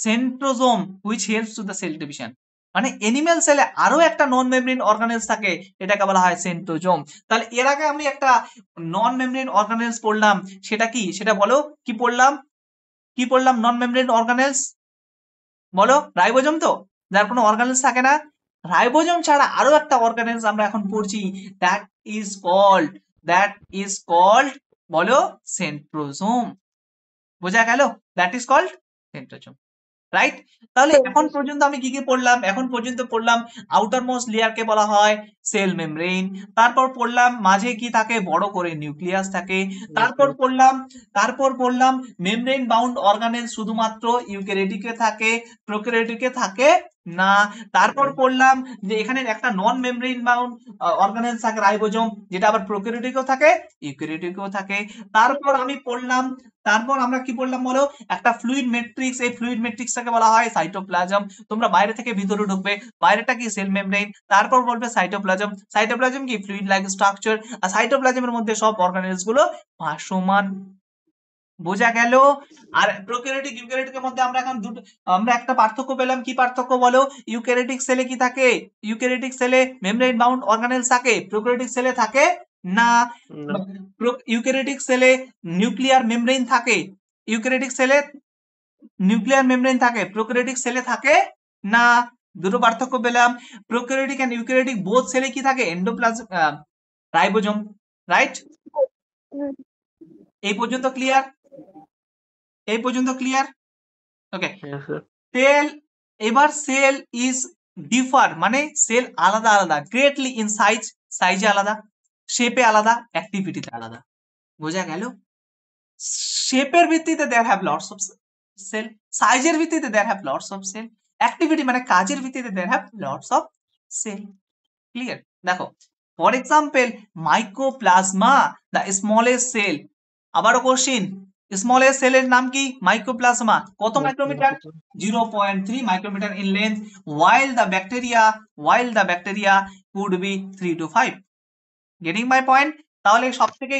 centrosome which helps to the cell division. মানে এনিম্যাল সেলে আরো একটা নন মেমব্রেন অর্গানেলস থাকে, এটাকে বলা হয় সেন্ট্রোজোম। তাহলে এর আগে আমি একটা নন মেমব্রেন অর্গানেলস পড়লাম, সেটা কি? সেটা বলো কি পড়লাম? কি পড়লাম নন মেমব্রেন অর্গানেলস? বলো রাইবোজোম তো, যার কোনো অর্গানেলস থাকে না। রাইবোজোম ছাড়া আরো একটা অর্গানেলস আমরা এখন পড়ছি, that is called, that is called বলো সেন্ট্রোজোম। বোঝা গেল? That is called centrosome, right? তাহলে এখন পর্যন্ত আমি কি কি পড়লাম? এখন পর্যন্ত পড়লাম আউটার মোস্ট লেয়ারকে বলা হয় সেল মেমব্রেন, তারপর পড়লাম মাঝে কি থাকে? বড় করে নিউক্লিয়াস থাকে। তারপর পড়লাম মেমব্রেন বাউন্ড অর্গানেল শুধুমাত্র ইউক্যারিওটিকে থাকে, প্রোক্যারিওটিকে থাকে না। তারপর পড়লাম যে এখানে একটা নন মেমব্রেন বাউন্ড অর্গানেল থাকে রাইবোজোম, যেটা আবার প্রোক্যারিওটিকেও থাকে, ইউক্যারিওটিকেও থাকে। তারপর আমরা কি পড়লাম বলো? একটা ফ্লুইড ম্যাট্রিক্স, এই ফ্লুইড ম্যাট্রিক্সটাকে বলা হয় সাইটোপ্লাজম। তোমরা বাইরে থেকে ভিতরে ঢুকবে, বাইরেটা কি? সেল মেমব্রেন, তারপর বলবে সাইটোপ্লাজম। সাইটোপ্লাজম কি? Fluid like structure. আর সাইটোপ্লাজমের মধ্যে সব অর্গানেলস গুলো ভাসমান। বোঝা গেল? আর প্রোক্যারিওটিক ইউক্যারিওটিকের মধ্যে আমরা একটা পার্থক্য পেলাম। কি পার্থক্য বলো? ইউক্যারিওটিক সেলে কি থাকে? ইউক্যারিওটিক সেলে মেমব্রেন বাউন্ড অর্গানেলস থাকে, প্রোক্যারিওটিক সেলে থাকে না। না ইউক্যারিওটিক সেলে নিউক্লিয়ার মেমব্রেন থাকে, ইউক্যারিওটিক সেলে নিউক্লিয়ার মেমব্রেন থাকে, প্রোক্যারিওটিক সেলে থাকে না। দুটো পার্থক্য পেলাম। প্রোক্যারিওটিক এন্ড ইউক্যারিওটিক বোথ সেলে কি থাকে? Endoplasm, ribosome. রাইট? Mm. এই পর্যন্ত ক্লিয়ার? এই পর্যন্ত ক্লিয়ার? ওকে। Yes, sir. সেল, এবার সেল ইজ ডিফার, মানে সেল আলাদা আলাদা, গ্রেটলি ইন সাইজ, সাইজে আলাদা, শেপে আলাদা, অ্যাক্টিভিটিতে আলাদা। বোঝা গেল? শেপের ভিত্তিতে there have lots of cell, সাইজের ভিত্তিতে there have lots of cell, activity মানে কাজের ভিত্তিতে there have lots of cell. Clear? দেখো, for example mycoplasma the smallest cell. আবারও কোশ্চিন, স্মলেস্ট সেলের নাম কি? মাইক্রোপ্লাজমা। কত micrometer? 0.3 micrometer in length, while the bacteria could be 3 to 5. Getting my point? তাহলে সবথেকে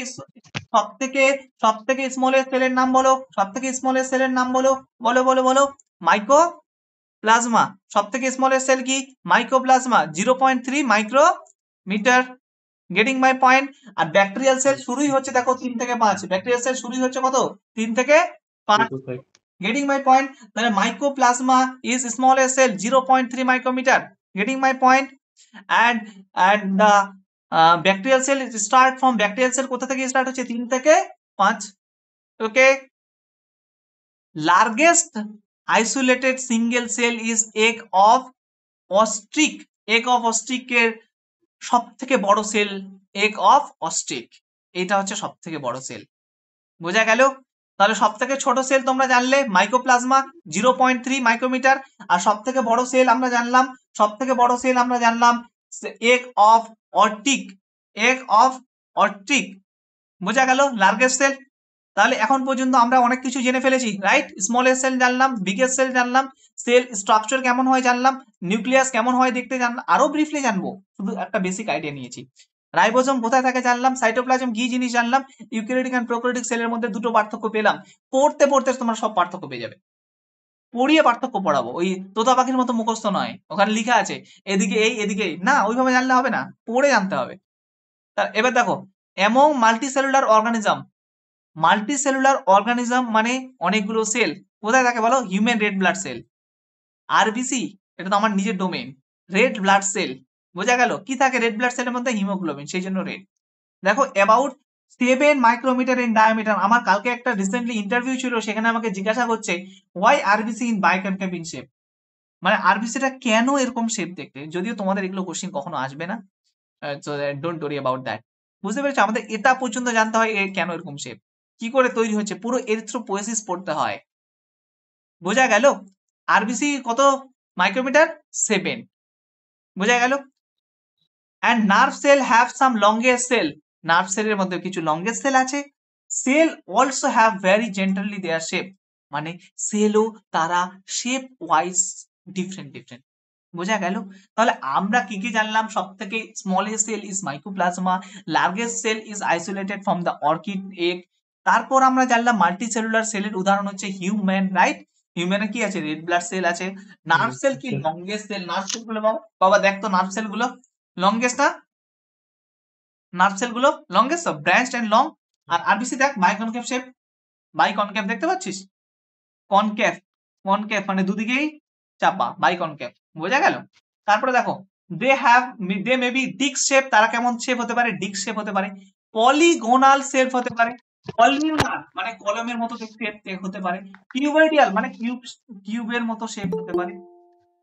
স্মলেস্ট সেলের নাম বলো, সবথেকে স্মলেস্ট সেলের নাম বলো, বলো বলো বলো। মাইক্রোপ্লাজমা। সবথেকে স্মলেস্ট সেল কি? Mycoplasma, 0.3 micrometre. Getting my point? আর ব্যাকটেরিয়াল সেল শুরুই হচ্ছে দেখো 3 থেকে 5, ব্যাকটেরিয়াল সেল শুরুই হচ্ছে কত? 3 থেকে 5। 3 to 5. Getting my point? তাহলে mycoplasma is smallest cell, 0.3 micrometer. Getting my point? And the bacterial cell start from, bacterial cell কোথা থেকে স্টার্ট হচ্ছে? 3 থেকে 5। Okay. Largest isolated single cell is egg of ostrich. Egg of অস্ট্রিকের সব থেকে বড় sell egg of Austric, এটা হচ্ছে সব থেকে বড় সেল। বোঝা গেল? তাহলে সব থেকে ছোট সেল তোমরা জানলে মাইক্রোপ্লাজমা, 0.3 মাইক্রোমিটার। আর সব থেকে বড় সেল আমরা জানলাম, সব থেকে বড় সেল আমরা জানলাম এগ অফ অর্টিক, এগ অফ অর্টিক। বোঝা গেল? Largest cell. তাহলে এখন পর্যন্ত আমরা অনেক কিছু জেনে ফেলেছি, রাইট? স্মলেস্ট সেল জানলাম, বিগেস্ট সেল জানলাম, সেল স্ট্রাকচার কেমন হয় জানলাম, নিউক্লিয়াস কেমন হয় দেখতে জানলাম, আরো ব্রিফলি জানবো, শুধু একটা বেসিক আইডিয়া নিয়েছি। রাইবোজোম কোথায় থাকে জানলাম, সাইটোপ্লাজম কি জিনিস জানলাম, ইউক্যারিওটিক এন্ড প্রোক্যারিওটিক সেলের মধ্যে দুটো পার্থক্য পেলাম। পড়তে পড়তে তোমরা সব পার্থক্য পেয়ে যাবে, পড়িয়ে পার্থক্য পড়াবো, ওই তোতা পাখির মতো মুখস্থ নয়, ওখানে লিখা আছে এদিকে এই এদিকে এই, না ওইভাবে জানলে হবে না, পড়ে জানতে হবে। এবার দেখো, among multicellular organism, multicellular organism মানে অনেকগুলো সেল। কোথায় থাকে বলো? Human red blood sell, RBC, এটা তো আমার নিজের ডোমেইন। রেড ব্লাড সেল, বোঝা গেল? কি থাকে রেড ব্লাড সেলের মধ্যে? হিমোগ্লোবিন, সেই জন্য রেড। দেখো, অ্যাবাউট 7 মাইক্রোমিটার ইন ডায়ামিটার। আমার কালকে একটা রিসেন্টলি ইন্টারভিউ ছিল, সেখানে আমাকে জিজ্ঞাসা করছে why RBC in biconcave in shape, মানে আরবিসিটা কেন এরকম শেপ দেখতে। যদিও তোমাদের এগুলো কোশ্চেন কখনো আসবে না, so don't worry about that. বুঝতে পেরেছো? আমাদের এটা পর্যন্ত জানতে হয় কেন এরকম শেপ, কি করে তৈরি হচ্ছে, পুরো এরিথ্রোপোয়েসিস পড়তে হয়। বোঝা গেল? আরবিসি কত মাইক্রোমিটার? 7। বোঝা গেল? And nerve cell have some longest cell, nerve সেলের মধ্যে কিছু লংগেস্ট সেল আছে। Cell also have very gently their shape, মানে সেলও তারা শেপ ওয়াইজ ডিফারেন্ট ডিফারেন্ট। বোঝা গেল? তাহলে আমরা কি কি জানলাম? সব থেকে smallest cell is mycoplasma, largest cell is isolated from the orchid egg. তারপর আমরা জানলাম মাল্টিসেলুলার সেলের উদাহরণ হচ্ছে হিউম্যান, রাইট? হিউম্যানে কি আছে? রেড ব্লাড সেল আছে। নার্ভ সেল কি? Longest cell. নার্ভ সেল গুলো বাবা দেখতো, নার্ভ সেল গুলো লংগেস্ট না? নার্ভ সেল গুলো লংগেস্ট, ব্রাঞ্চড এন্ড লং। আর আরবিসি দেখ বাইকনকেভ শেপ, বাইকনকেভ দেখতে পাচ্ছিস? কনকেভ, কনকেভ মানে দুদিকেই চাপা, বাইকনকেভ। বোঝা গেল? তারপরে দেখো, দে মে বি ডিস্ক শেপ, তারা কেমন শেপ হতে পারে? ডিস্ক শেপ হতে পারে। পলিগোনাল শেপ হতে পারে। কলমিনার মানে কলমের মতো দেখতে হতে পারে। কিউবয়েডিয়াল মানে কিউবের মতো শেপ হতে পারে।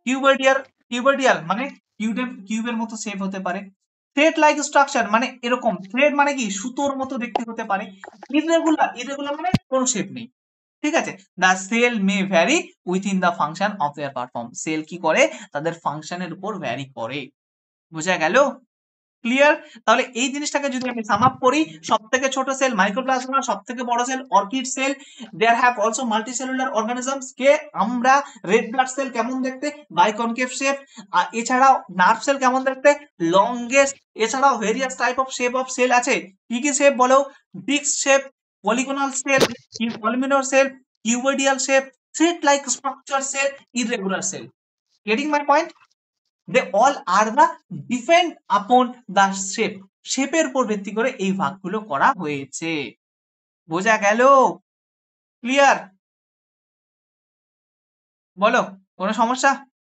কিউবয়েডিয়াল মানে কিউবের মতো শেপ হতে পারে। থ্রেড লাইক স্ট্রাকচার মানে এরকম, থ্রেড মানে কি? সুতোর মতো দেখতে হতে পারে। ইররেগুলার মানে কোনো শেপ নেই। ঠিক আছে? The cell may vary within the function of their perform. Cell কি করে? তাদের ফাংশনের উপর ভ্যারি করে। বোঝা গেল? ক্লিয়ার? তাহলে এই জিনিসটাকে যদি আমি সাম আপ করি, সব থেকে ছোট সেল মাইক্রোপ্লাজমা, সব থেকে বড় cell orchid cell. There have also multicellular organisms. কে আমরা রেড ব্লাড সেল কেমন দেখতে? বাইকনকেভ শেপ। আর এছাড়াও নার্ভ সেল কেমন দেখতে? লংগেস্ট। এছাড়াও various type of shape of cell আছে। কি কি শেপ বলো? Disc shape, polygonal cell, columnar cell, cuboidal shape, thread like structure cell, irregular cell. Getting my point? They all are the depend upon the shape, শেপের উপর ভিত্তি করে এই ভাগগুলো করা হয়েছে। বোঝা গেল? ক্লিয়ার? বলো, কোনো সমস্যা?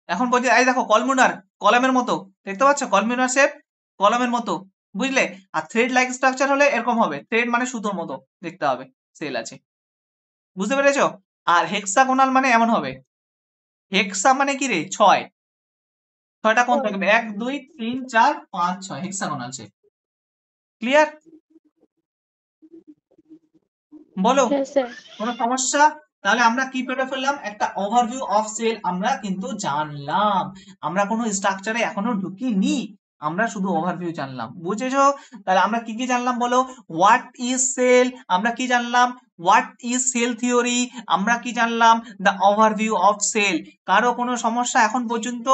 এখন পর্যন্ত এই দেখো কলমিনার, কলমের মতো দেখতে পাচ্ছ? কলমিনার শেপ কলমের মতো, বুঝলে? আর থ্রেড লাইক স্ট্রাকচার হলে এরকম হবে, থ্রেড মানে সুতোর মতো দেখতে হবে, সেল আছে, বুঝতে পেরেছো? আর হেক্সাগোনাল মানে এমন হবে, হেক্সা মানে কি রে, 6, 6টা কোণ থাকবে, 1 2 3 4 5 6, হেক্সাগোনাল শেপ। ক্লিয়ার? বলো Yes, sir. কোনো সমস্যা? তাহলে আমরা কি পেরে ফেললাম, একটা ওভারভিউ অফ সেল আমরা কিন্তু জানলাম। আমরা কোনো স্ট্রাকচারে এখনো ঢুকিনি, আমরা শুধু ওভারভিউ জানলাম, বুঝেছো? তাহলে আমরা কি কি জানলাম বলো? হোয়াট ইজ সেল, আমরা কি জানলাম? হোয়াট ইজ সেল থিওরি, আমরা কি জানলাম? The overview of cell. কারো কোনো সমস্যা এখন পর্যন্ত?